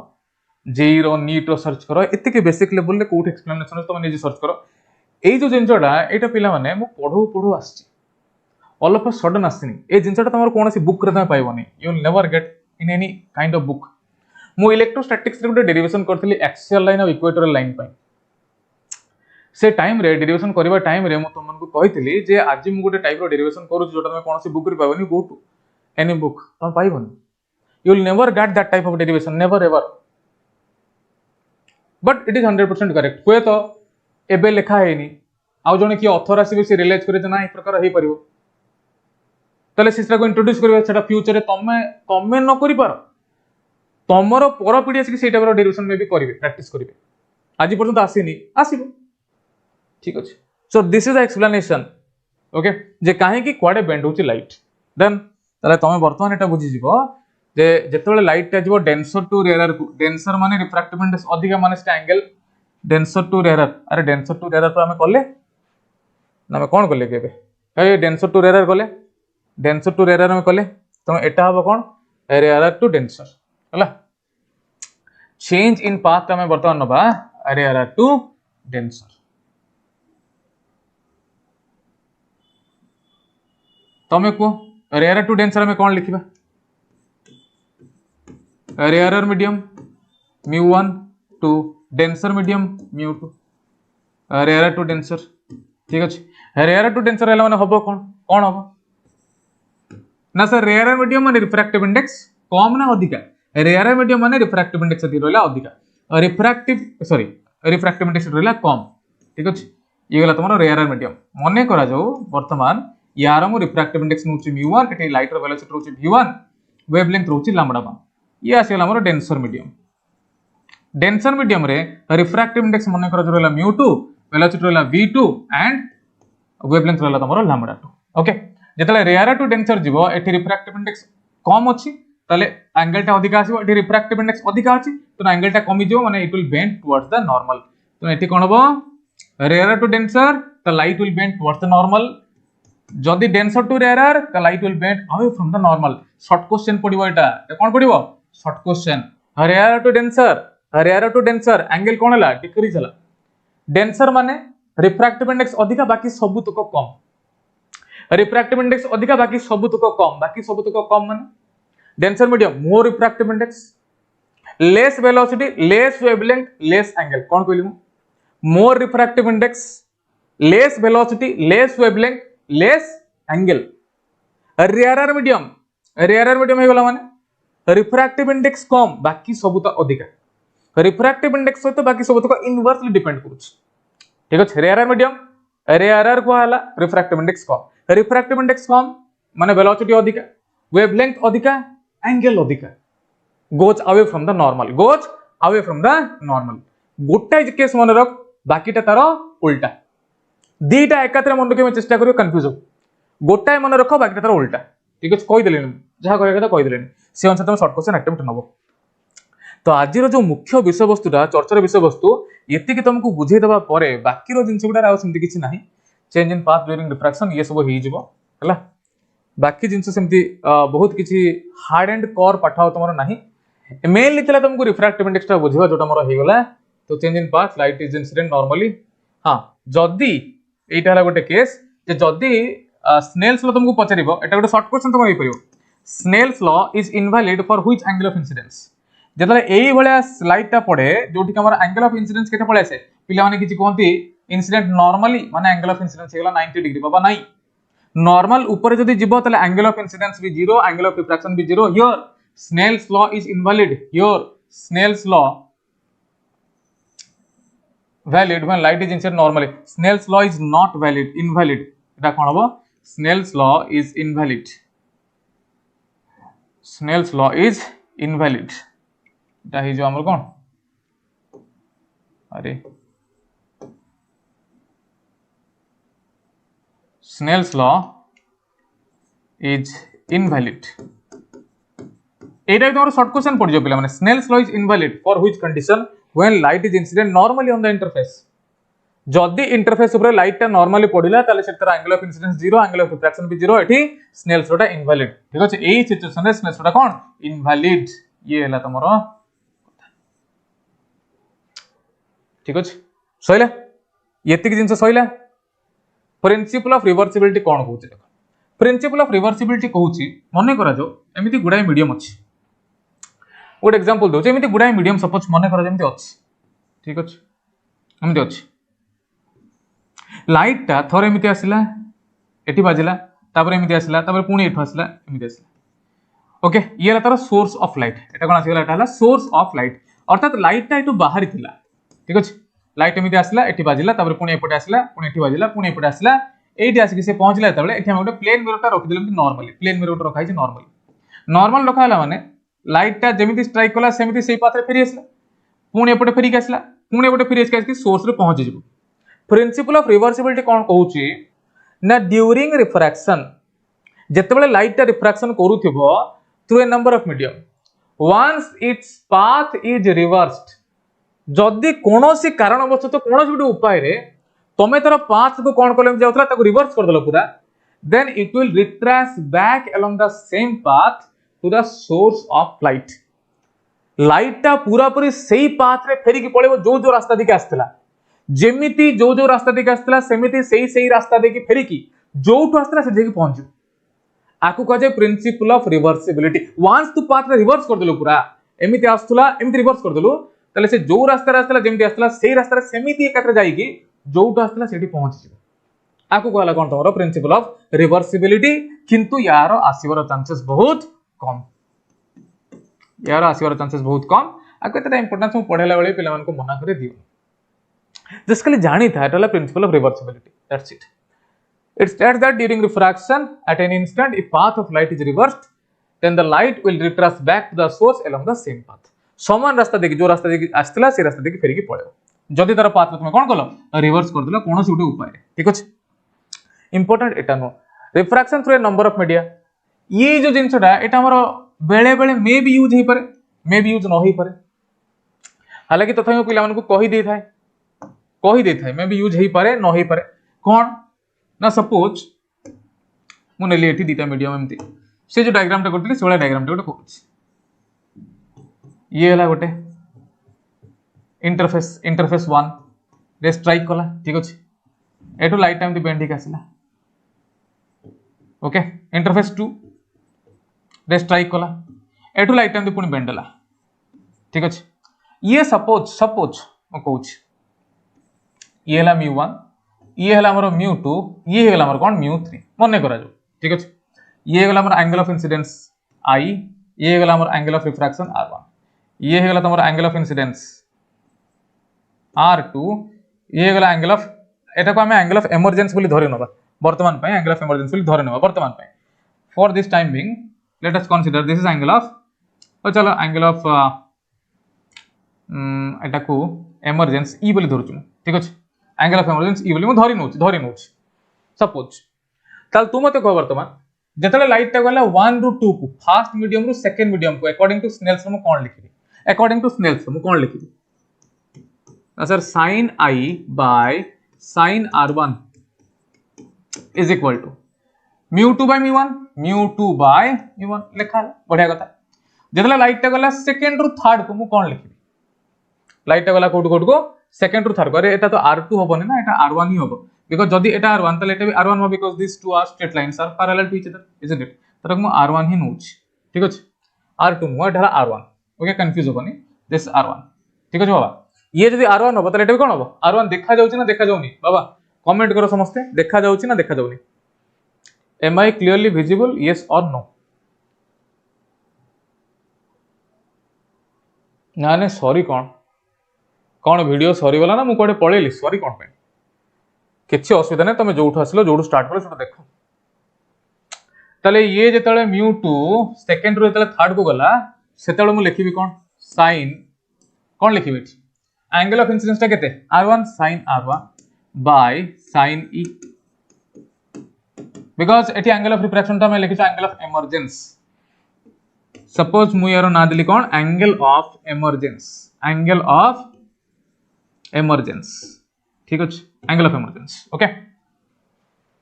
जेई रो नीट रो सर्च करो एतिके बेसिक लेवल रे कोट एक्सप्लेनेशन तमे निजे सर्च करो एई जो जिंसटा एटा पिला माने मु पढो आछि ऑल ऑफ अ सडन आसनी ए जिनसटा तुम कौन सी बुक रे पाइबनी you will never get in any kind of book मु इलेक्ट्रोस्टैटिक्स रे गोटे डेरिवेशन करथली एक्सियल लाइन और इक्वेटोरियल लाइन पई से टाइम रे डेरिवेशन करबा टाइम रे मु तुमन को कहितली जे आज मु गोटे टाइप रो डेरिवेशन करू जोटा तुम कौन सी बुक रे पाइबनी गो टू एनी बुक तुम पाइबनी you will never get that type of derivation never ever but it is 100% correct हुए तो एबे लिखा हैनी आउ जने की ऑथर आसी से रियलाइज करे जे ना ई प्रकार हे परिबो ताले सिस्टम को इंट्रोड्यूस करबा सेटा फ्यूचर रे तमे न करि पारो तमरो पर पीढ़ी आसी से टाइप रो डेरिवेशन में भी करिवे प्रैक्टिस करिवे आज पर्यंत आसीनी आसीबो ठीक अछि so this is the explanation okay जे काहे की क्वाडे बेंड होची लाइट देन ताले तमे वर्तमान एटा बुझी जिवो जे जेतेबेले लाइट टा जिवो डेंसर टू रेयरर को डेंसर माने रिफ्रैक्टिव इंडेक्स अधिका माने से एंगल डेंसर टू रेयरर अरे डेंसर टू रेयरर तो हमें करले ना मैं कोन करले केबे ए डेंसर टू रेयरर करले डेंसर टू रेयरर में कले तो एटा हबो कोन रेयरर टू डेंसर हला चेंज इन पाथ में वर्तमान नबा रेयरर टू डेंसर तमे को रेयरर टू डेंसर में कोन लिखिबा rarer medium mu1 to denser medium mu2 rarer to denser ठीक अछि रेयरर टू डेंसर हला माने हबो कोन हबो ना सर रेयर मीडियम माने रिफ्रैक्टिव इंडेक्स कम ना अधिका रेयर मीडियम माने रिफ्रैक्टिव इंडेक्स अधिक रहला अधिका रिफ्रैक्टिव इंडेक्स रहला कम ठीक अछि ये गला तमरो रेयर मीडियम मने करा जाऊ वर्तमान यार मु रिफ्रैक्टिव इंडेक्स नउची mu1 एटे लाइट रो वेलोसिटी रहउची v1 वेवलेंथ रहउची λ1 ये आसीला हमरो डेंसर मीडियम रे रिफ्रैक्टिव इंडेक्स मने करा रहला mu2 वेलोसिटी रहला v2 एंड वेवलेंथ रहला तमरो λ2 ओके जेतले रेयर टू डेंसर जीवो एठी रिफ्रैक्टिव इंडेक्स कम अछि ताले एंगल टा अधिका आसीबो एठी रिफ्रैक्टिव इंडेक्स अधिका अछि तो एंगल टा कमी जीवो माने it will bend towards the normal तो एठी कोन हबो rare to denser the light will bend towards the normal जदी denser to rare the light will bend away from the normal short question पडिबो एटा कोन पडिबो short question rare to denser angle कोन हला डिक्रीज हला डेंसर माने रिफ्रैक्टिव इंडेक्स अधिका बाकी सब तक कम रिफ्रैक्टिव इंडेक्स अधिका बाकी सब तक कम माने denser medium more refractive index less velocity less wavelength less angle कौन कहली more refractive index less velocity less wavelength less angle rare medium हे गला माने रिफ्रैक्टिव इंडेक्स कम बाकी सब तो अधिका रिफ्रैक्टिव इंडेक्स सहित बाकी सब तक इनवर्सली डिपेंड करूछ ठीक अछि रेयर मीडियम रेयर को हला रिफ्रैक्टिव इंडेक्स कम रिफ्रैक्टिव इंडेक्स कम माने वेलोसिटी अधिका वेवलेंथ अधिका एंगल अधिका goes away from the normal गोटे केस मन रख बाकीटा तार उल्टा दीटा एकात्र मन रखे चेष्टा करियो कंफ्यूज हो गोटाए मन रख बाकीटा तार उल्टा ठीक अछि कहि देलेनी जहा करिया कथा कहि देलेनी से अनुसार तुम शॉर्ट क्वेश्चन अटेम्प्ट नबो तो आज जो मुख्य विषय वस्तुटा चर्चार विषय वस्तु एतिक तुमको बुझे दबा परे बाकी रो जिंस गुडा आ सेमति किछि नाही change in path during refraction ये सब हो जिवो हला बाकी जिंस सेमति बहुत किछि हार्ड एंड कोर पाठाओ तमरो नाही मेनली तला तुमको रिफ्रैक्टिव इंडेक्स टा बुझिबा जोटा मोर हे गला तो change in path light is incident normally हां जदी एटा हला गोटे केस जे जदी स्नेल्स लॉ तुमको पचारिबो एटा गोटे शॉर्ट क्वेश्चन तुम हे परियो Snell's law is invalid for which angle of incidence जतले एई भलिया स्लाइड टा पड़े जोठी हमर एंगल ऑफ इंसिडेंस केते पळे आसे पिला माने किछि कोंती इंसिडेंट नॉर्मली माने एंगल ऑफ इंसिडेंस हेला 90 डिग्री बाबा नाही नॉर्मल ऊपर जदी जिवो तले एंगल ऑफ इंसिडेंस भी 0 एंगल ऑफ रिफ्रैक्शन भी 0 here Snell's law is invalid here Snell's law valid when light is incident normally Snell's law is not valid invalid eta kon hobo Snell's law is invalid Snell's law is invalid एटा ही जो हमर कोन अरे स्नेल्स लॉ इज इनवैलिड एटा तुम्हारा शॉर्ट क्वेश्चन पड़ जाओ पिला माने Snell's law is invalid for which condition when light is incident normally on the interface जदि इंटरफेस ऊपर लाइट टा नॉर्मली पड़िला ताले सेटर angle of incidence 0 angle of refraction भी 0 एठी स्नेल्स लॉ टा इनवैलिड ठीक अछि एई सिचुएशन रे स्नेल्स लॉ टा कोन इनवैलिड ये हला तमरो ठीक अछि सइला यति कि जिंस सइला प्रिंसिपल ऑफ रिवर्सिबिलिटी कोन कहउछि देखो प्रिंसिपल ऑफ रिवर्सिबिलिटी कहउछि मने करा जो एमिति गुडाई मीडियम अछि गोटे एग्जांपल दउछि एमिति गुडाई मीडियम सपोज मने करा जेमिति अछि ठीक अछि एमिति अछि लाइट टा थोरे एमिति आसिला एठी बाजिला तापर एमिति आसिला तापर पुणी एठु आसिला एमिति आसिला ओके ये हला तार सोर्स ऑफ लाइट एटा कोन आसिला एटा हला सोर्स ऑफ लाइट अर्थात लाइट टा एठु बाहरी थिला ठीक अछि लाइट एमिति आसिला एठी बाजिला तापर पुणी एपटे आसिला पुणी एठी बाजिला पुणी एपटे आसिला एठी आसी कि से पहुंचला तबले एठी हम गोटे प्लेन मिरर टा रखि देलम नॉर्मली प्लेन मिरर टा रखाई छै नॉर्मल रखा हला माने लाइट टा जेमिति स्ट्राइक कला सेमिति सेही पाथ रे फेरी आसिला पुणी एपटे फेरी के आसिला पुणी एपटे फेरी आसी कि सोर्स रे पहुंच जिवो प्रिंसिपल ऑफ रिवर्सिबिलिटी कोन कहउछि ना ड्यूरिंग रिफ्रैक्शन जेतेबेले लाइट टा रिफ्रैक्शन करूथिबो through a number of medium once its path is reversed जदि कोनोसी कारणवशत कोनोसी गुटे उपाय रे तमे तार पाथ को कोन करले जाउतला ताको रिवर्स कर देलो पूरा then it will retrace back along the same path to the source of light light टा पूरा पूरी सेही पाथ रे फेरी की पळेबो जो जो रास्ता दिके आस्तला जेमिति जो जो रास्ता दिके आस्तला सेमिति सेही रास्ता देकी फेरी की जोठु आस्तला से जेकी पहुंचू आकु कहे प्रिंसिपल ऑफ रिवर्सिबिलिटी वंस तू पाथ रे रिवर्स कर देलो पूरा एमिति आस्तला एमिति रिवर्स कर देलो तले से जो रास्ता रास्ता जेमिति आस्तला सेही रास्ता रे सेमिति एकत्र जाईकी जोठु आस्तला सेठी पहुंच जिवो आकु कहला कोन तमरो प्रिंसिपल ऑफ रिवर्सिबिलिटी किंतु यार आसीवर चांसेस बहुत कम यार आसीवर चांसेस बहुत कम आकु एटा इंपोर्टेंस मु पढेला बेले पिला मान को मना करे दियो जस्ट खाली जानी था एटा principal of reversibility that's it it states that during refraction at an instant if path of light is reversed then the light will retrace back to the source along the same path समान रास्ता देखि जो रास्ता देखि आस्तला से रास्ता देखि फेरी की पळेबो जदि तार पाथ तुम कोन कलो रिवर्स कर देलो कोनोसी उठे उपाय रे ठीक अछि इंपोर्टेंट एटा no refraction through a number of media ये जो जिंसटा एटा हमर बेले बेले मे बी यूज हे पारे मे बी यूज न होई पारे हालांकि तथापि पिला मन को कहि दे थाए मे बी यूज हे पारे न हे पारे कोन ना सपोज मु नेली एठी दीटा मीडियम एमती से जो डायग्राम टा करथि से वाला डायग्राम टा गोटे कहूछि ये हला गोटे इंटरफेस 1 रे स्ट्राइक कला ठीक अछि एठो लाइट टाइम बेंड ठीक आसिला ओके इंटरफेस 2 रे स्ट्राइक कला एठो लाइट टाइम पुनी बेंड हला ठीक अछि ये सपोज म कहूछि ये हला μ1 ये हला हमर μ2 ये हला हमर कोन μ3 मने करा जो ठीक अछि ये हला हमर एंगल ऑफ इंसिडेंस I ये हला हमर एंगल ऑफ रिफ्रैक्शन R1 ये हला हमर एंगल ऑफ इंसिडेंस R2 ये हला एंगल ऑफ एटा को हमें एंगल ऑफ इमर्जेंस बोली धरि नबा वर्तमान पय एंगल ऑफ इमर्जेंस बोली धरि नबा वर्तमान पय for this time being let us consider this is angle of तो चलो एंगल ऑफ एटा को इमर्जेंस ई बोली धरछु ठीक अछि एंगल ऑफ इमर्जेंस ई बोली मु धरि नउछि सपोज ताल तू मते कह वर्तमान जेतले लाइट टा गला 1 रु 2 को फर्स्ट मीडियम रु सेकंड मीडियम को अकॉर्डिंग टू स्नेल्स मु कोन लिखिबी अकॉर्डिंग टू स्नेल्स मु कोन लिखिबी sir sin I by sin R1 is equal to μ2 by μ1 लिखा बढ़िया कथा जेतले लाइट टा गला सेकंड रु थर्ड को मु कोन लिखिबी लाइट टा गला कोड को सेकंड रु थर्ड को अरे एटा तो R2 होबनी ना एटा R1 ही होबो बिकॉज़ जदी एटा R1 तले एटा भी R1 हो because this two are straight lines are parallel to each other isn't it तक मु R1 ही नउछि ठीक अछि R2 नु एटा R1 okay confuse होबनी this R1 ठीक अछि बाबा ये जदी R1 होबो तले एटा भी कोन होबो R1 देखा जाउछि ना देखा जाउनी बाबा कमेंट करो समस्त देखा जाउछि ना देखा जाउनी am I clearly visible yes और नो ना ने सॉरी कौन वीडियो सॉरी वाला ना मु कोडे पळेली सॉरी कोन पे किछि असुविधा नै तमे जोठु आसलो जोठु स्टार्ट कलो सेटा देखो ताले ये जेतले μ2 सेकंड रो जेतले थर्ड को गला सेतले मु लिखिबी कोन sin कोन लिखिबी एंगल ऑफ इंसिडेंस ता केते r1 sin r1 by sin e because एटी एंगल ऑफ रिफ्रैक्शन ता मैं लिखि एंगल ऑफ इमर्जेंस सपोज मु यार ना दिली कोन एंगल ऑफ इमर्जेंस ठीक अछि एंगल ऑफ इमर्जेंस ओके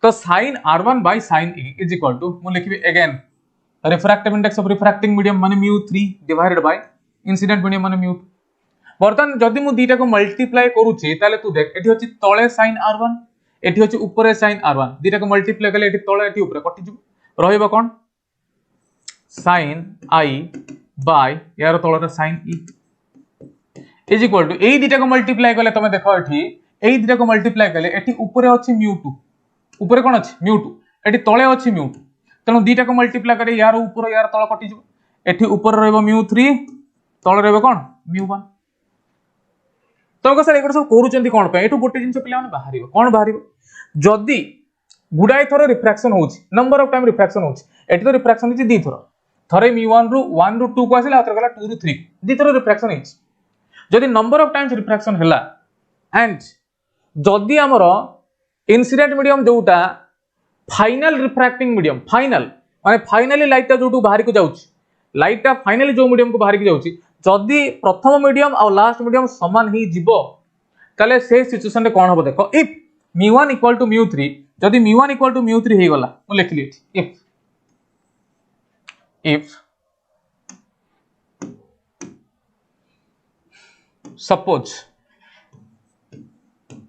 तो sin r1 by sin e is equal to mu लिखिबी again refractive index of refracting medium माने μ3 डिवाइडेड बाय इंसिडेंट मीडियम माने μ2 बर्तन जदि मु दीटा को मल्टीप्लाई करूची ताले तू देख एठी होची तळे sin r1 एठी होची ऊपर sin r1 दीटा को मल्टीप्लाई करले एठी तळे एठी ऊपर कटि जु रहइबो कोन sin i बाय यार तळर sin e is equal to एई दीटा को मल्टीप्लाई करले तमे देखो एठी एई दीटा को मल्टीप्लाई करले एठी ऊपर अछि μ2 ऊपर कोन अछि μ2 एठी तळे अछि μ2 तनो दीटा को मल्टीप्लाई करे यार ऊपर यार तळ कटि जु एठी ऊपर रहइबो μ3 तळे रहइबो कोन μ1 तो सर एक सब करूचंती कोन पे एठु गोटे जिंस पिला माने बाहरिबो कोन बाहरिबो जदी गुडाई थरो रिफ्रैक्शन होउची नंबर ऑफ टाइम रिफ्रैक्शन होउची एठी तो रिफ्रैक्शन होची दी थरो थरे m1 रू 1 रू 2 को आसिला अतर गला 2 रू 3 दी थरो रिफ्रैक्शन होइची जदी नंबर ऑफ टाइम्स रिफ्रैक्शन हैला एंड जदी हमरो इंसिडेंट मीडियम जोटा फाइनल रिफ्रैक्टिंग मीडियम फाइनल माने फाइनली लाइट ता जोटू बाहर को जाउची लाइट ता फाइनली जो मीडियम को बाहर की जाउची जदि प्रथम मीडियम और लास्ट मीडियम समान ही जीवो ताले से सिचुएशन रे कोन होबो देखो इफ m1 इक्वल टू μ3 जदि m1 इक्वल टू μ3 हे गला मु लिखली एठी if सपोज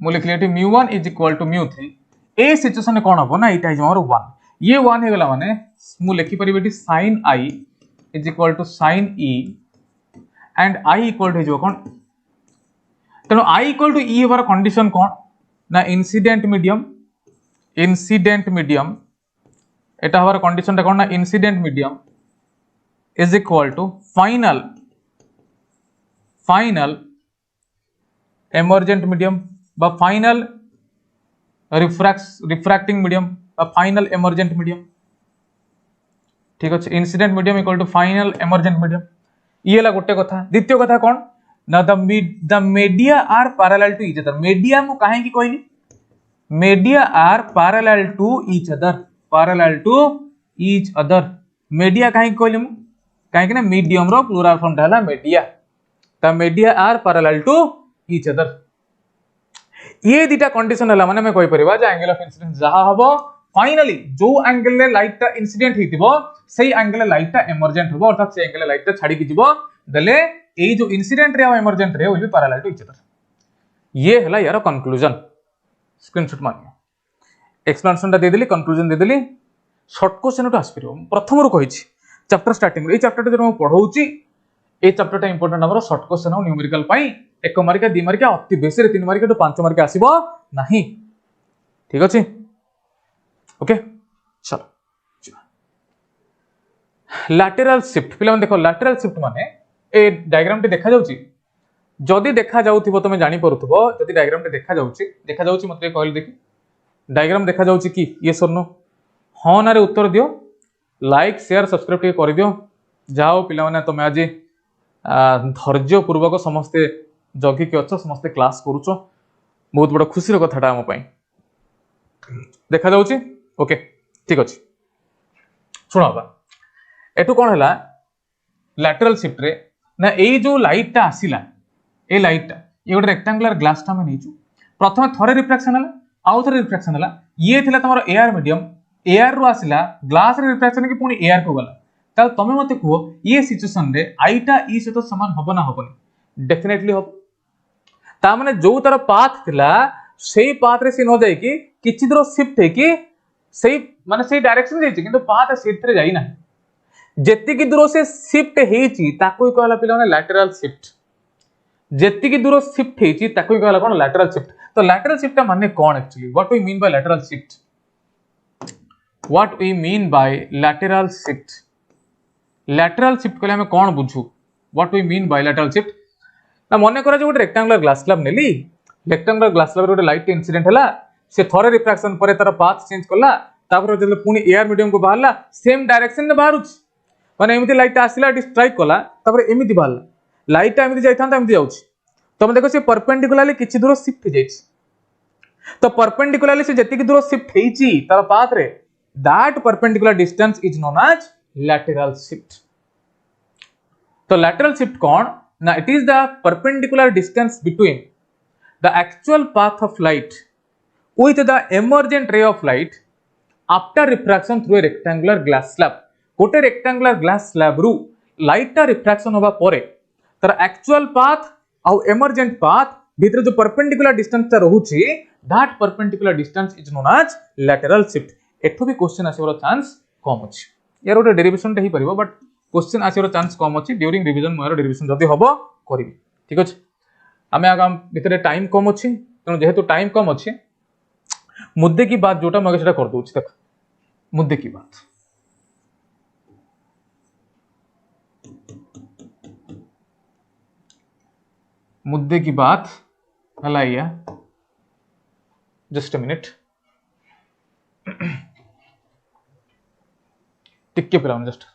मु लिखली एठी m1 इज इक्वल टू μ3 ए सिचुएशन रे कोन होबो ना एटा इज हमर 1 ये 1 हे गला माने मु लिखि परिबे एठी sin i is equal to sin e and i equal to जो कोन तनो i इक्वल टू e हमारा कंडीशन कोन ना इंसिडेंट मीडियम एटा हमारा कंडीशन ता कोन ना incident medium is equal to final emergent medium बा फाइनल रिफ्रैक्टिंग मीडियम बा फाइनल इमर्जेंट मीडियम ठीक अछि incident medium equal to final emergent medium ये ला गोटे कथा द्वितीय कथा कोन ना the media are parallel to each other media मु काहे की कहली media are parallel to each other media काहे की कहली मु काहे कि ना मीडियम रो प्लुरल फॉर्म ढाला media the media are parallel to each other ये दीटा कंडीशन हला माने मैं कहि परिबा जे एंगल ऑफ इंसिडेंस जहा हबो फाइनली जो एंगल ले लाइट ता इंसिडेंट हितिबो सेही एंगल ले लाइट ता इमर्जेंट हबो अर्थात से एंगल ले लाइट ता छाडी की जिवो दले ए जो इंसिडेंट रे और emergent ray will be parallel to each other ये हला यार कंक्लूजन स्क्रीनशॉट मार एक्सप्लेनेशन ता दे देली कंक्लूजन दे देली शॉर्ट क्वेश्चन तो आसपिरो प्रथम रो कहिछि चैप्टर स्टार्टिंग ए चैप्टर जो पढौछि ए चैप्टर ता इंपोर्टेंट हमर शॉर्ट क्वेश्चन और न्यूमेरिकल पाई 1 मार्क 2 मार्क अति बेसी रे 3 मार्क तो 5 मार्क आसीबो नाही ठीक अछि ओके चलो लैटरल शिफ्ट पिला देखो लैटरल शिफ्ट माने ए डायग्राम टे देखा जाउची जदी देखा जाउथिबो तमे जानि परुथबो जदी डायग्राम टे देखा जाउची मते कहल देखि डायग्राम देखा जाउची कि यस और नो हां ना रे उत्तर दियो लाइक शेयर सब्सक्राइब टे कर दियो जाओ पिला माने तमे आज धैर्य पूर्वक समस्त जगी के अच्छो समस्त क्लास करूचो बहुत बड़ा खुशी रो कथाटा हम पई देखा जाउची ओके ठीक अछि सुनो बा एटू कोन हला लैटरल शिफ्ट रे ना ए जो लाइट ता आसीला ए लाइट ता ये गोटे रेक्टेंगुलर ग्लास ता हम नेचू प्रथम थरे रिफ्रैक्शन हला आउ थरे रिफ्रैक्शन हला ये थिला तमरो एयर मीडियम एयर रो आसीला ग्लास रे रिफ्रैक्शन की पुनी एयर को गला ताल तमे मते कहो ये सिचुएशन रे आईटा ई से तो समान हबो ना हबोनी डेफिनेटली हबो ता माने जो तार पाथ थिला सेही पाथ रे सिन हो जाय कि किछि दूर शिफ्ट है कि सेही माने सेही डायरेक्शन जाय किंतु पाथ सेथरे जाई ना जेति की दूर से शिफ्ट हेची ताको कहला पिला माने लैटरल शिफ्ट जेति की दूर शिफ्ट हेची ताको कहला कोन लैटरल शिफ्ट तो लैटरल शिफ्ट माने कोन actually what we mean by lateral shift lateral shift कहले हमें कोन बुझू what we mean by lateral shift ना मने करा जो गोटे रेक्टेंगुलर ग्लास स्लैब नेली रेक्टेंगुलर ग्लास स्लैब रे गोटे लाइट इंसिडेंट हला से थरे रिफ्रैक्शन परे तार पाथ चेंज करला तापर जब पुणी एयर मीडियम को बाहरला सेम डायरेक्शन में बाहर माने एमती लाइट आसला स्ट्राइक कला तापर एमती बाहरला लाइट एमती जाइथा एमती जाउछि तुम देखो से परपेंडिकुलरली किछि दूर शिफ्ट जाइछि तो परपेंडिकुलरली से जति दूर शिफ्ट हेछि तार पाथ रे that perpendicular distance is known as lateral shift तो लैटरल शिफ्ट कौन ना it is the perpendicular distance between the actual path of light with the emergent ray of light after refraction through a rectangular glass slab गोटे rectangular glass slab रू लाइट टा रिफ्रैक्शन होबा परे तर एक्चुअल पाथ आउ emergent पाथ भीतर जो परपेंडिकुलर डिस्टेंस ता रहूची that perpendicular distance is known as lateral shift एठो भी क्वेश्चन आसीवर चांस कम अछि यार गोटे डेरिवेशन टा ही परिबो बट क्वेश्चन आसीवर चांस कम अछि ड्यूरिंग रिवीजन मोर डेरिवेशन जदी होबो करिवि ठीक अछि आमे आगाम भीतर टाइम कम अछि तनो जेहेतु टाइम कम अछि मुद्दे की बात जोटा मैं कर दूँ देख मुद्दे की बात मुद्दे की बात हलाइया जस्ट अ मिनट टिक्के पिला just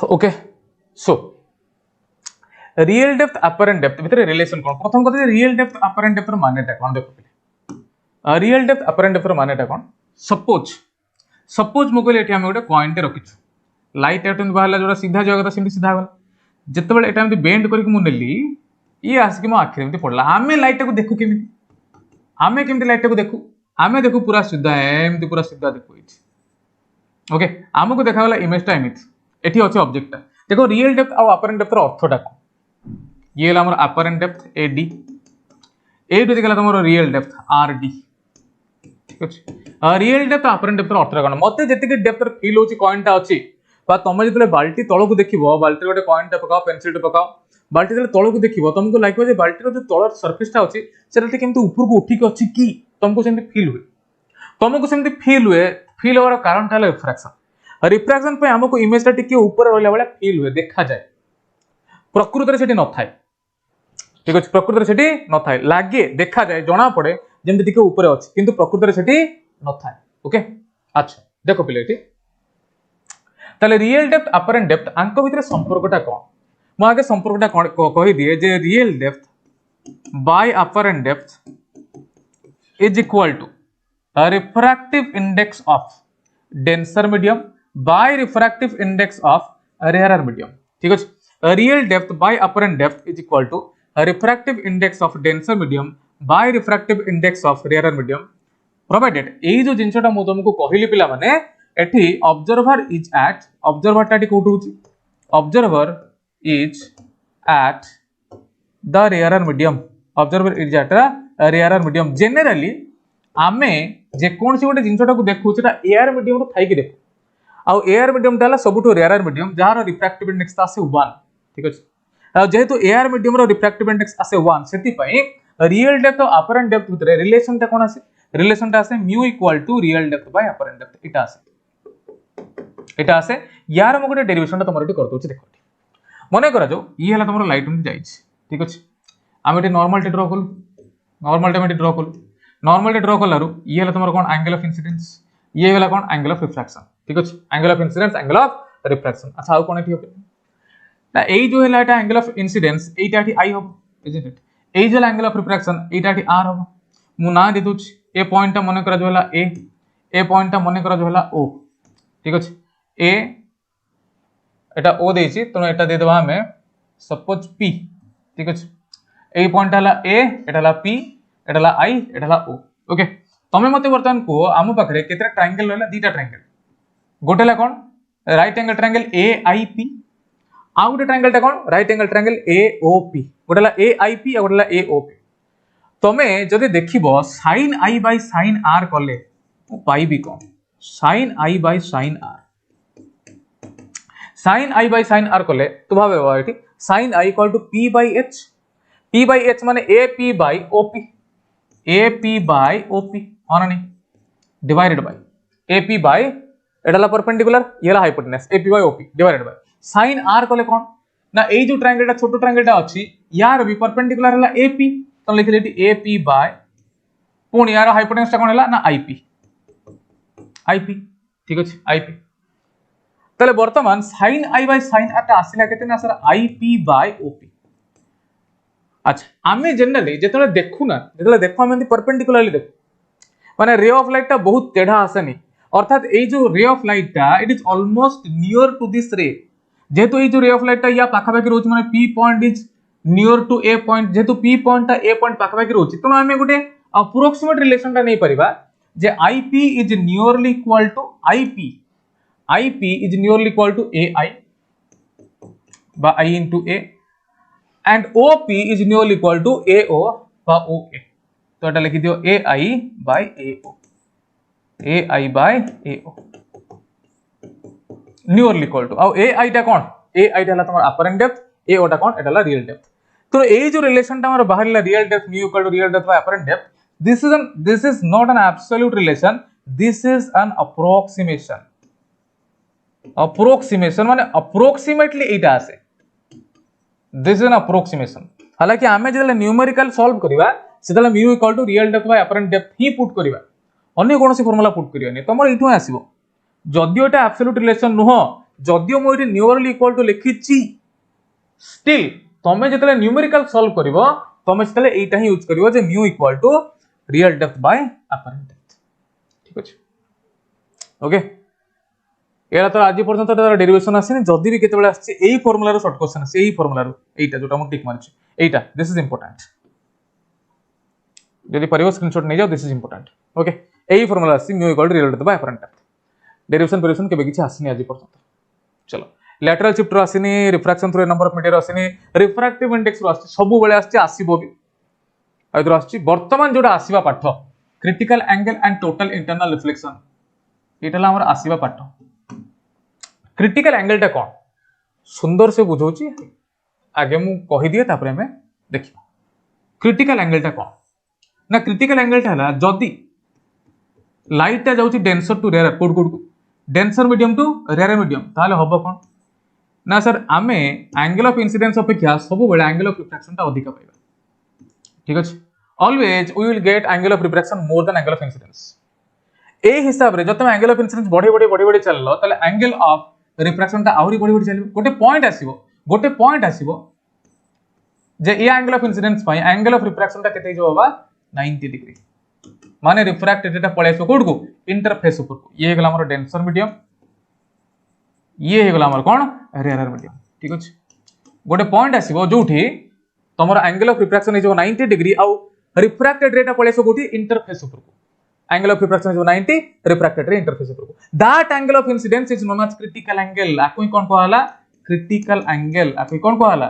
okay so real depth apparent depth भीतर रिलेशन कोन प्रथम कथा रियल डेप्थ अपरेंट डेप्थ मानेटा कोन देखो पहले रियल डेप्थ अपरेंट डेप्थ मानेटा कोन सपोज मो कहले एठी हम गोटे कॉइन टे रखिछु लाइट एटन बाहला जोरा सीधा जागा तो सिंधी सीधा गला जेतेबेले एटा हम बेंड करके मु नेली ये आसी मो आखिरे एमती पड़ला आमे लाइट को देखु केमिति आमे केमिति लाइट को देखु आमे देखु पूरा सीधा एमती पूरा सीधा देखु इछि ओके हमको देखा गला इमेज टा एमिति एठी अछि ऑब्जेक्ट टा देखो रियल डेप्थ और अपरेंट डेप्थ रो अर्थटा कोन ये हमर अपरेंट डेप्थ एडी एडी देखला हमर रियल डेप्थ आरडी ठीक अछि रियल डेप्थ अपरेंट डेप्थ रो अर्थटा कोन मते जति के डेप्थ फील होछि कॉइन टा अछि बा तुम जो बाल्टी तल को देखो बाल्टी गोटे कॉइन टा पकाओ पेंसिल टा पकाओ बाल्टी जो तल को देखो तुमको लगे बाल्टी जो तल सरफेस टा अच्छी से केमती ऊपर को उठिक अच्छी कि तुमको सेमती फील हुए तुमको सेमती फील होवार कारण है रिफ्रैक्शन रिफ्रैक्शन पे हमको इमेज टा टिके ऊपर रहला वाला फील हुए देखा जाए प्रकृति रे सेठी न थाए ठीक अछि प्रकृति रे सेठी न थाए लागे देखा जाए जना पड़े जेमती टिके ऊपर अछि किंतु प्रकृति रे सेठी न थाए ओके अच्छा देखो पिलेटी ताले रियल डेप्थ अपरेंट डेप्थ आंक भितर संपर्कटा कोन मो आगे संपर्कटा कहि दिए जे real depth by apparent depth is equal to refractive index of denser medium by refractive index of rarer medium ठीक अछि real depth by apparent depth is equal to refractive index of denser medium by refractive index of rarer medium provided एई जो जिंसटा मो तुमको कहिली पिला माने एठी ऑब्जर्वर इज एट ऑब्जर्वर टाटी कोठु होची observer is at the rarer medium observer is at rarer medium generally आमे जे कोनसी गोटे जिंसटा को देखु सेटा एयर मीडियम रो थाई के देखु आ एयर मीडियम ताला सबुठो रेयरर मीडियम जहार रिफ्रैक्टिव इंडेक्स आसे 1 ठीक अछि आ जेहेतु एयर मीडियम रो रिफ्रैक्टिव इंडेक्स आसे 1 सेति पई रियल डेप्थ और अपरेंट डेप्थ भितर रिलेशन ता कोन आसे रिलेशन ता आसे mu equal to real depth by apparent depth इटा आसे यार मो गोटे डेरिवेशन ता तमर एटी कर दोछि देखो मने करा जो ये हला तमर लाइट में जाइछ ठीक अछि हम एटी नॉर्मल टे ड्रा करू नॉर्मल टे में ड्रा करू नॉर्मल टे ड्रा कलारु ये हला तमर कोन एंगल ऑफ इंसिडेंस ये वाला कोन एंगल ऑफ रिफ्रैक्शन ठीक अछि angle of incidence angle of refraction. अच्छा आउ कोन एठी हो ना ए जो हैला एटा एंगल ऑफ इंसिडेंस एटा एठी आई हो इजंट इट ए जो एंगल ऑफ रिफ्रैक्शन एटा एठी आर हो मु ना दे दोछ ए पॉइंट ता मने करा जो हैला ए पॉइंट ता मने करा जो हैला ओ ठीक अछि ए एटा ओ देछि तो एटा दे दबा हमें सपोज पी ठीक अछि ए पॉइंट हला ए एटा हला पी एटा हला आई एटा हला ओ ओके तमे मते वर्तमान को आमु पाखरे केतरा ट्रायंगल रहला दीटा ट्रायंगल गोटेला कोन right angle triangle A I P आउ गोटे ट्रायंगल टा कोन right angle triangle A O P गोटेला ए आई पी आ गोटेला ए ओ पी तमे जदि देखिबो sin i बाय sin r कले पाइबी कोन sin i बाय sin r sin i बाय sin r कले तो भाबे एठी sin i equal to p by h माने ap by op माने डिवाइडेड बाय ap by एडाला परपेंडिकुलर येला hypotenuse ap by op divided by sin r कले कोन ना ए जो ट्रायंगल टा छोटो ट्रायंगल टा अछि यार भी परपेंडिकुलर हला ap तो लिख लेटी ap by पुणी यार हाइपोटेनस टा कोन हला ना ip ठीक अछि ip तले वर्तमान sin i by sin r टा आसिला केते ना सर ip by op अच्छा आमे जनरली जेतले देखो आमे परपेंडिकुलरली देखो माने रे ऑफ लाइट टा बहुत टेढ़ा आसेनी अर्थात ए जो रे ऑफ लाइट टा it is almost near to this ray जेहेतु ए जो रे ऑफ लाइट टा या पाखा पाखी रोच माने p point is near to a point जेहेतु p पॉइंट टा a पॉइंट पाखा पाखी रोच तो आमे गुटे अप्रोक्सीमेट रिलेशन टा नै परिबा जे ip is nearly equal to ip is nearly equal to ai by I into a and OP is nearly equal to AO by OA तो एटा लिखि दियो AI by AO nearly equal to और AI टा कोन AI टा हला तमर अपरेंट डेप्थ AO टा कोन एटा हला रियल डेप्थ तो ए जो रिलेशन टा हमर बाहरला real depth mu equal to real depth by apparent depth this is not an absolute relation this is an approximation माने approximately एटा आसे this is an approximation हालांकि आमे जेले न्यूमेरिकल सॉल्व करिवा सेतले mu equal to real depth by apparent depth ही पुट करिवा अन्य कोनोसी फार्मूला पुट करिवानी तमर इठो आसीबो जदियो एटा एब्सोल्यूट रिलेशन नुह जदियो मो इठी न्यूमेरिकल इक्वल टू लिखिची स्टिल तमे जेतले न्यूमेरिकल सॉल्व करिवो तमे सेतले एटा ही यूज करिवो जे mu equal to real depth by apparent depth ठीक अछि ओके एरा तो आज पर्यंत तार डेरिवेशन आसीनी जदी भी केतेबेला आछि एई फार्मूला रो शॉर्ट क्वेश्चन आछि एई फार्मूला रो एटा जोटा हम टिक मारछि एटा दिस इज इंपोर्टेंट जदी परिवो स्क्रीनशॉट नै जाओ दिस इज इंपोर्टेंट ओके एई फार्मूला आछि mu equal to real depth by apparent depth derivation केबे किछि आसीनी आज पर्यंत चलो लैटरल शिफ्ट रो आसीनी refraction through number of metre आसीनी रिफ्रैक्टिव इंडेक्स रो आछि सब बेले आछि आसीबो भी आइदर आछि वर्तमान जोटा आसीबा पाठ critical angle and total internal reflection एटाला हमर आसीबा पाठ क्रिटिकल एंगल टा कोन सुंदर से बुझौची आगे मु कहि दिए तापर हमें देखिबा क्रिटिकल एंगल टा कोन ना क्रिटिकल एंगल टा हला जदी लाइट टा जाउची डेंसर टू रेयर कोड denser medium to rare medium ताले होबो कोन ना सर आमे एंगल ऑफ इंसिडेंस अपेक्षा सब बेले एंगल ऑफ रिफ्रैक्शन टा अधिक पाइबा ठीक अछि always we will get angle of refraction more than angle of incidence ए हिसाब रे जतमे एंगल ऑफ इंसिडेंस बढ़े चललो ताले एंगल ऑफ रिफ्रैक्शन टा आउरी बढ़ी चलिबो गोटे पॉइंट आसीबो जे ए एंगल ऑफ इंसिडेंस पाई एंगल ऑफ रिफ्रैक्शन टा केते जो होबा 90 डिग्री माने रिफ्रैक्टेड टा पळे आसो कोड को इंटरफेस ऊपर को ये हेगला हमर डेंसर मीडियम ये हेगला हमर कोन रेयर मीडियम ठीक अछि गोटे पॉइंट आसीबो जोठी तमर angle of refraction is 90 degree आउ रिफ्रैक्टेड रे टा पळे आसो कोठी इंटरफेस ऊपर को angle of refraction is 90 refracted ray interface पर that angle of incidence is known as critical angle आको कोन कहला critical angle आको कोन कहला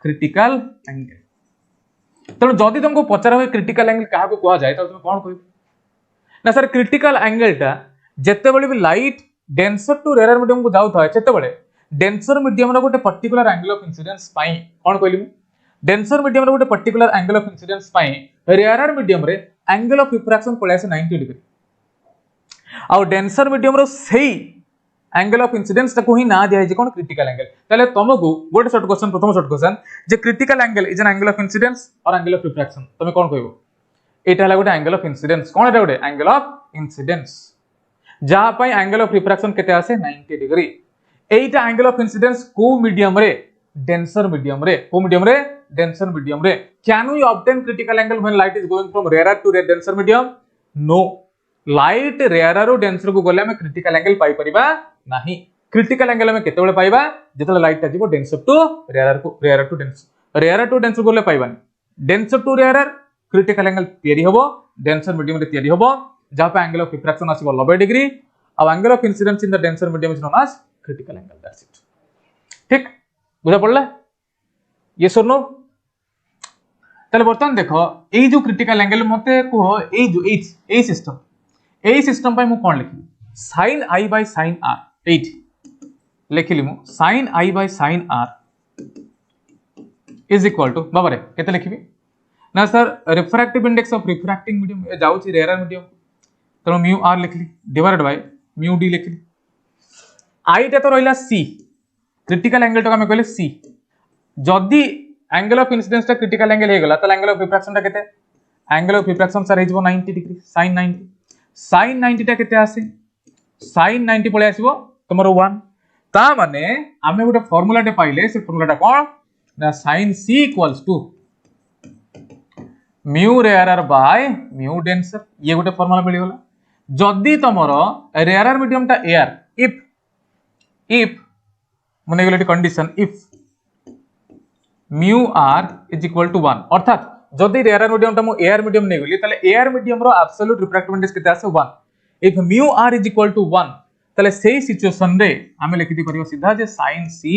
critical angle तनो जदी तुमको पचार होय critical angle कहा को कहा जाय त तुम कोन कहबो ना सर critical angle टा जत्ते बळे भी light denser to rarer medium को जाउ था जत्ते बळे denser medium रो गोटे पर्टिकुलर angle of incidence पाई कोन कहलिमु denser medium रो गोटे पर्टिकुलर angle of incidence पाई rarer medium रे एंगल ऑफ रिफ्रैक्शन पळे आसे 90 डिग्री आ डेंसर मीडियम रो सेही एंगल ऑफ इंसिडेंस ताको ही ना दिया जे कोन क्रिटिकल एंगल तले तुमको गोटे शॉर्ट क्वेश्चन प्रथम short question J critical angle is an angle of incidence और एंगल ऑफ रिफ्रैक्शन तुम कोन कहबो एटा हला गोटे एंगल ऑफ इंसिडेंस कोन एटा गोटे एंगल ऑफ इंसिडेंस जहा पई एंगल ऑफ रिफ्रैक्शन केते आसे 90 डिग्री एटा एंगल ऑफ इंसिडेंस को मीडियम रे डेंसर मीडियम रे को मीडियम रे डेंसर मीडियम रे can we obtain critical angle when light is going from rare to denser medium no light rare रु डेंसर को गले हम क्रिटिकल एंगल पाई परिबा नाही क्रिटिकल एंगल हम केते बेले पाइबा जेतले लाइट ता जीवो डेंसर टू डेंसर गले पाइबानी denser to rare critical angle तयारी होबो डेंसर मीडियम रे तयारी होबो जहा पे एंगल ऑफ रिफ्रैक्शन आसीबो 90 डिग्री और angle of incidence in the denser medium is known as critical angle that's it ठीक बुझा पड़ला ये सुनो ताले बर्तमान देखो ए जो क्रिटिकल एंगल मते को ए जो ए सिस्टम पे मु कोन लिखि sin i by sin r 8 लिखिली मु sin i by sin r is equal to बाबा रे केते लिखिबी ना sir refractive index of refracting medium ए जाउची रेयर मीडियम तो म्यू r लिखली डिवाइडेड बाय म्यू d लिखली i टा तो रहिला c क्रिटिकल एंगल तो हम कहले c जदी एंगल ऑफ इंसिडेंस टा क्रिटिकल एंगल हे गला त एंगल ऑफ रिफ्रैक्शन टा केते एंगल ऑफ रिफ्रैक्शन सर हे जबो 90 डिग्री sin 90 टा केते आसे sin 90 पळे आसीबो तमरो 1 ता माने आमे गोटे फार्मूला टे पाइले से फार्मूला टा कोन ना sin c equals to mu rare by mu denser ये गोटे फार्मूला मिल गला जदी तमरो रेयर मीडियम टा एयर इफ माने गेले condition if mu r is equal to 1 अर्थात जदी रेयर मीडियम टा मो एयर मीडियम नै गली तले एयर मीडियम रो एब्सोल्यूट रिफ्रैक्टिव इंडेक्स केते आसे 1 if mu r is equal to 1 तले सेही सिचुएशन रे हमें लिखि दी परियो सीधा जे sin c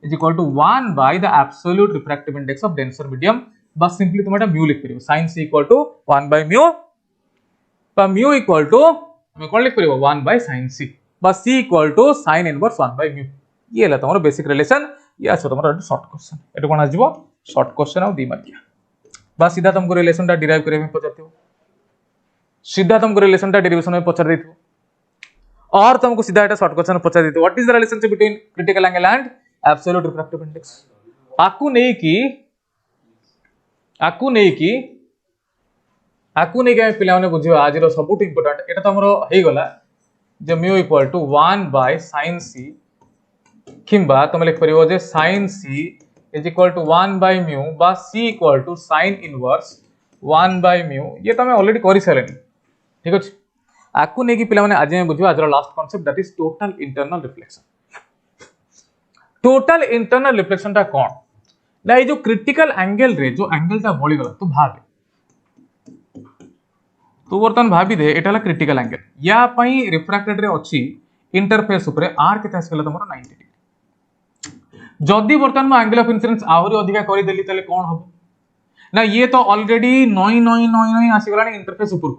is equal to 1 by the absolute refractive index of denser medium बस सिंपली तुम एटा म्यू लिख परियो sin c equal to 1 by mu बा म्यू इक्वल टू हमें कोन लिख परियो 1 बाय sin c बस c equal to sin inverse 1 by mu ये ला तमरो बेसिक रिलेशन या छ तमरो शॉर्ट क्वेश्चन एटा कोन आजिबो शॉर्ट क्वेश्चन और 2 मार्किया बस सीधा तुमको रिलेशन टा डिराइव करे में पचाते हो सीधा तुमको रिलेशन टा डेरिवेशन में पचार देथो और तुमको सीधा एटा शॉर्ट क्वेश्चन पचार देथो what is the relationship between critical angle and absolute refractive index आकु नै की पिला माने बुझियो आज रो सबुट इंपोर्टेंट एटा तमरो हेई गला जे mu equal to 1 by sin c किंबा तुम लिख परियो जे sin c is equal to 1 by mu बा c equal to sin inverse 1 by mu ये तो मैं ऑलरेडी करि सलेनी ठीक अछि आकु नै कि पिला माने आज में बुझियो आज रो last concept that is total internal reflection ता कोन ना ये जो क्रिटिकल एंगल रे जो एंगल ता बळी गला तो भाबे तो बर्तन भाबी दे एटाला क्रिटिकल एंगल या पई रिफ्रैक्टेड रे अछि इंटरफेस ऊपर r केते आसला तमरो 90 डिग्री जदी बर्तन में एंगल ऑफ इंसिडेंस आहुरी अधिका करि देली तले कोन हबो ना ये तो ऑलरेडी 9 आसी गलानी इंटरफेस ऊपर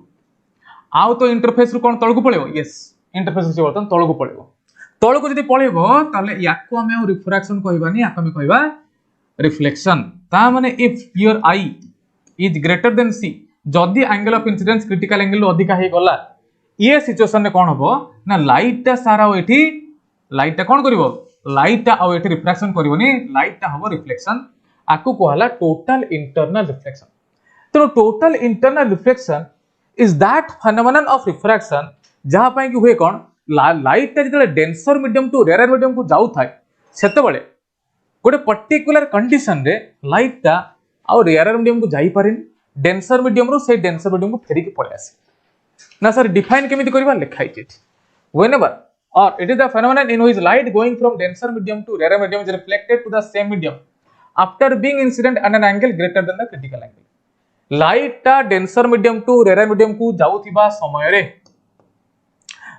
आउ तो इंटरफेस रु कोन तळकु पळेबो यस इंटरफेस से बर्तन तळकु पळेबो तळकु जदी पळेबो ताले याको हमें रिफ्रैक्शन कहबानी याको हमें कहबा रिफ्लेक्शन ता माने if your I is greater than C जदी angle of incidence critical angle अधिका हे गला ये सिचुएशन में कोन हबो ना लाइट ता सारा एठी लाइट ता कोन करिवो लाइट ता एठी रिफ्रैक्शन करिवोनी लाइट ता हबो रिफ्लेक्शन आकु कहला टोटल इंटरनल रिफ्लेक्शन तो total internal reflection is that phenomenon of refraction जहां पई कि हुए कोन लाइट ता जदे denser medium to rare medium को जाउ थाए सेते बेले गोटे पर्टिकुलर कंडीशन रे लाइट ता आ रेयर मीडियम को जाई पारिन डेंसर मीडियम रो से डेंसर मीडियम को फेरी के पड़े आसे ना सर डिफाइन केमिति करबा लिखाइ छै whenever or it is the phenomenon in which light going from denser medium to rarer medium is reflected to the same medium after being incident at an angle greater than the critical angle light ta denser medium to rarer medium को जाउथिबा समय रे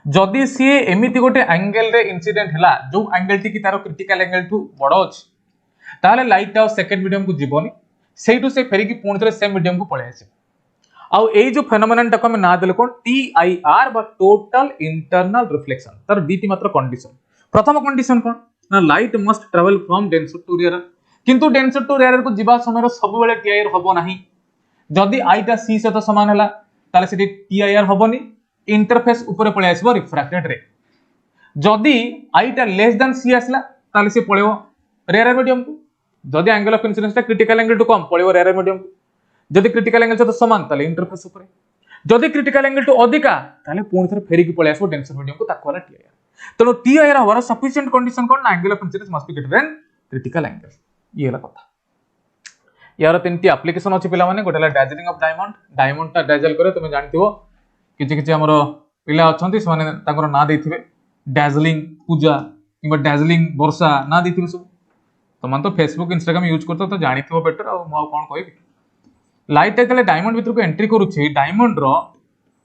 जदी सी एमिति गोटे एंगल रे इंसिडेंट हला जो एंगल टी की तारो क्रिटिकल एंगल टू बडो अछि ताले लाइट ता सेकंड मीडियम को जीवनी सेइटू से फेरी की पूर्ण थरे सेम मीडियम को पळे आसी आउ ए जो फेनोमेनन टा को हम ना देले कोन टीआईआर बा टोटल इंटरनल रिफ्लेक्शन तर डीटी मात्र कंडीशन प्रथम कंडीशन कोन ना light must travel from denser to rare किंतु डेंसर टू रेयर को जीवा समय सब बेले टीआईआर होबो नाही जदी आई टा सी से तो समान हला ताले सेठी टीआईआर होबोनी इंटरफेस ऊपर पळे आसीबो रिफ्रैक्टेड रे जदी आई टा लेस देन सी आसला ताले से पळेबो रेयर मीडियम को जदी एंगल ऑफ इंसिडेंस टा क्रिटिकल एंगल टू कम पळेबो रेयर मीडियम को जदी क्रिटिकल एंगल से तो समान ताले इंटरफेस ऊपर जदी क्रिटिकल एंगल टू अधिका ताले पूर्ण थरे फेरी की पळे आसबो डेंसर मीडियम को ताको वाला टीआईआर तेणु टी आर हवार सफिशिएंट कंडीशन कौन angle of incidence must be greater than critical angle ये हला कथा यार तीन एप्लिकेशन अच्छी पिला माने गोटे डाजलिंग ऑफ डायमंड डायमंड टा डाजल करे तुम जानथिबो किछि किछि हमर पिला अछंती से माने ताकर ना देथिबे डाजलिंग पूजा किबा डाजलिंग वर्षा ना देथिबे सब तुम तो फेसबुक इंस्टाग्राम यूज करतो तो जानिथिबो बेटर आ मो कोन कहबी लाइट जेतले डायमंड भितर को एंट्री करूछि डायमंड रो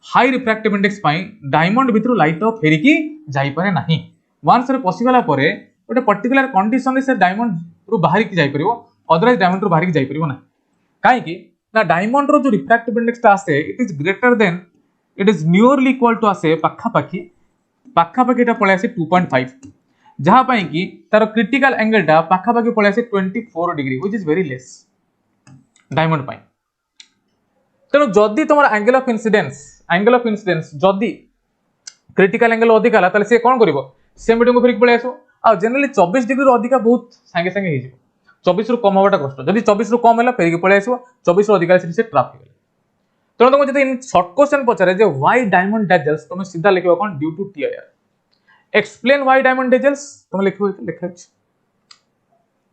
हाई रिफ्रैक्टिव इंडेक्स पाई डायमंड भितर लाइट फेरिकी जाई पारे नाही वंस रे पसिगला परे गोटे पर्टिकुलर कंडीशन रे से डायमंड रु बाहर की जाई परिबो अदरवाइज डायमंड रु बाहर की जाई परिबो ना काहे कि ना डायमंड रो जो रिफ्रैक्टिव इंडेक्स ता आसे it is greater than it is nearly equal to आसे पाखा पाखी ता पळे आसे 2.5 जहा पाई कि तार क्रिटिकल एंगल ता पाखा पाखी पळे आसे 24 degree which is very less diamond पाई तेणु जदि तुम एंगल ऑफ इन्सिडेंस जदि क्रिटिकल एंगल अधिक है ताले से कौन करिवो सेम मीडियम को फेरिक पळे आसो आ जनरली 24 डिग्री रो अधिक बहुत संगे संगे हे जिवो 24 रु कम होबाटा कष्ट जदि 24 रु कम हैला फेरिक पळे आसो 24 रु अधिक से ट्रैप हो तेणु तुम जदि शॉर्ट क्वेश्चन पचारे जे व्हाई डायमंड डैजल्स तुम सीधा लिखिबो कोन due to TIR explain why diamond dazzles तुम लिखिबो लिखा अछि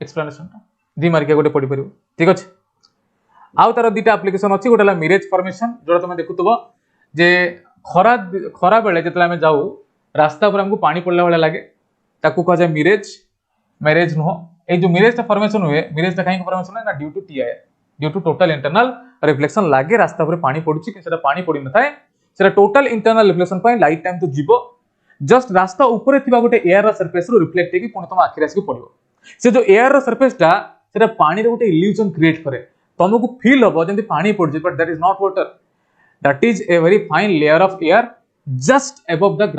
एक्सप्लेनेशन दी मार्क गोटे पढि परिबो ठीक अछि आउ तार दुटा एप्लिकेशन अच्छी गोटे मिरेज फॉर्मेशन जोटा तुम देखुव जे खरा बेले जिते आम जाऊ रास्ता पर हमको पानी पड़ला भाई लगे ताकू कह जाए मिरेज नुह ये जो मिरेज फॉर्मेशन हुए मिरेज कहीं फॉर्मेशन है due to TIR due to total internal reflection लगे रास्ता पर पानी पड़ुछि कि सेटा पानी पड़ी न थाए सेटा टोटल इंटरनल रिफ्लेक्शन पई लाइट टाइम तो जीवो जस्ट रास्ता ऊपर थिबा गोटे एयर रो सरफेस रो रिफ्लेक्ट हेकी पुणी तुम आखिर आसी पड़िबो से जो एयर रो सरफेस टा सेटा पानी रे गोटे इल्यूजन क्रिएट करे तुमको फील हम जमी पानी पड़े but that is not water that is a very fine layer of air just above the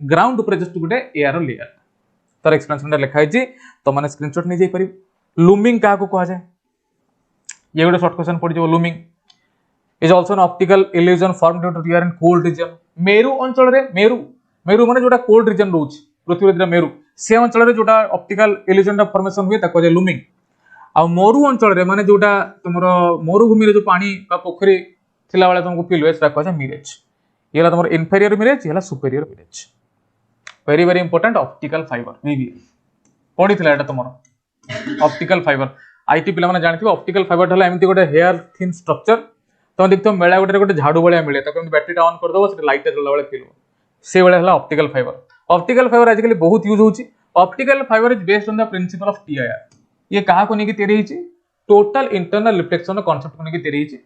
ground ऊपर जस्ट गोटे एयर लेयर तार एक्सप्लेनेशन लिखा है तो मैंने स्क्रीनशॉट नहीं जाई परिबो लूमिंग का कहा जाए ये गोटे शॉर्ट क्वेश्चन पड़ जाए looming is also an optical illusion form due to TR in cold region मेरु अंचल रे मेरु माने जोटा कोल्ड रीजन रोच पृथ्वी रे मेरु से अंचल रे जोटा ऑप्टिकल इल्यूजन फॉर्मेशन हुए ताको जे लूमिंग आ मरु अंचल रे माने जोटा तुमर मरुभूमि रे जो पानी का पोखरी थिला वाला तुमको फील हुए सेटा कह मिरेज ये ला तुमर इनफेरियर मिरेज ये ला superior mirage very very important optical fibre बीबीए पढ़ी थिला एटा तुमर ऑप्टिकल फाइबर आईटी पिला माने जानिथिबो ऑप्टिकल फाइबर हला एमिति गोटे हेयर थिन स्ट्रक्चर तुम देखतो मेला गोटे झाड़ू भलिया मिले ताको बैटरी ऑन कर दबो से लाइट जलला वाला फील हो से वाला हला ऑप्टिकल फाइबर आजकल बहुत यूज होची optical fibre is based on the principle of TIR ये क्या को लेके तैयारी होची टोटल इंटरनल रिफ्लेक्शन कांसेप्ट को लेके तैयारी होची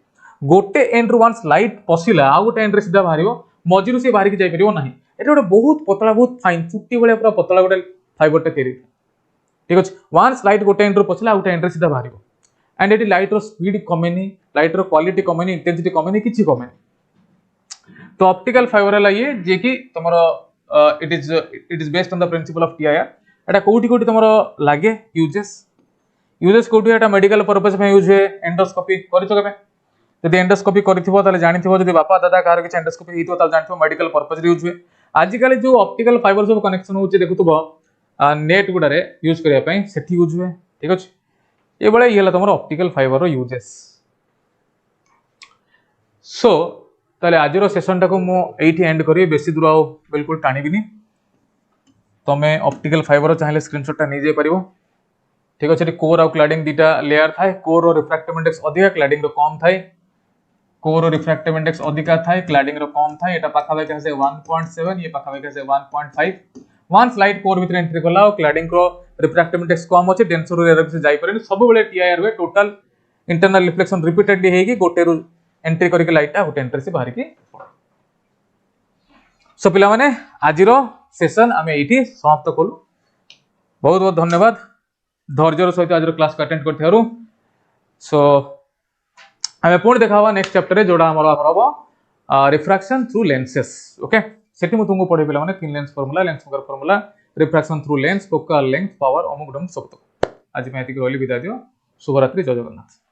गोटे एंड रु वंस लाइट पसिला आ गोटे एंड रे सीधा बाहरिबो मजिरु से बाहर की जाई परिबो नाही एटा गोटे बहुत पतला बहुत फाइन चुट्टी भलिया पूरा पतला गोटे फाइबर टे तैयारी ठीक अछि वंस लाइट गोटे एंड रु पसिला आ गोटे एंड रे सीधा बाहरिबो एंड एटी लाइट रो स्पीड कमेनी लाइट रो क्वालिटी कमेनी इंटेंसिटी कमेनी किछि कमेनी तो ऑप्टिकल फाइबर हला ये जे कि तमरो it is based on the principle of TIR एटा कोठी कोठी तमरो लागे यूजेस कोठी एटा मेडिकल पर्पस में यूज है एंडोस्कोपी करितो केबे यदि एंडोस्कोपी करिथिबो ताले जानिथिबो यदि बापा दादा कार कि एंडोस्कोपी हितो ताले जानिथिबो मेडिकल पर्पस रे यूज हुए आज काले जो ऑप्टिकल फाइबर सब कनेक्शन होचे देखुतबो नेट गुडारे यूज करिया पई सेठी यूज हुए ठीक अछि ए बळे येला तमरो ऑप्टिकल फाइबर रो यूजेस सो ताले आजिरो सेशन टाको मो एठी एंड करी बेसी दूर आ बिल्कुल टाणीबिनी तमे ऑप्टिकल फाइबर चाहिले स्क्रीनशॉट टा नै जे परिबो ठीक अच्छे कोर आउ क्लाडिंग दीटा लेयर थाए कोर और रिफ्रैक्टिव इंडेक्स अधिका क्लाडिंग रो कम थाए कोर और रिफ्रैक्टिव इंडेक्स अधिका थाए क्लाडिंग रो कम थाए एटा पाखा पाखा से 1.7 ये पाखा पाखा से 1.5 वंस लाइट कोर भीतर एंट्री कला क्लाडिंग रो रिफ्रैक्टिव इंडेक्स कम अछि डेंसर एरर से जाई परनी सब बेले टीआईआर हुए टोटल इंटरनल रिफ्लेक्शन रिपीटेडली हेगी गोटे रो एंट्री करके लाइट टा गोटे एंट्री से बाहर की सो पिला माने आजिरो सेशन आमे एठी समाप्त करू बहुत बहुत धन्यवाद धैर्यर सहित आज क्लास को अटेंड करथियारु सो हमें पुणी देखा नेक्स्ट चैप्टर रे जोड़ा हमर रिफ्रैक्शन थ्रू लेंसेस ओके सेठी मु तुमको पढे पिला माने तीन lens formula refraction through lens focal length power अमुक डम सब तक आज मैं एति रोली विदा दियो शुभ रात्रि जय जगन्नाथ।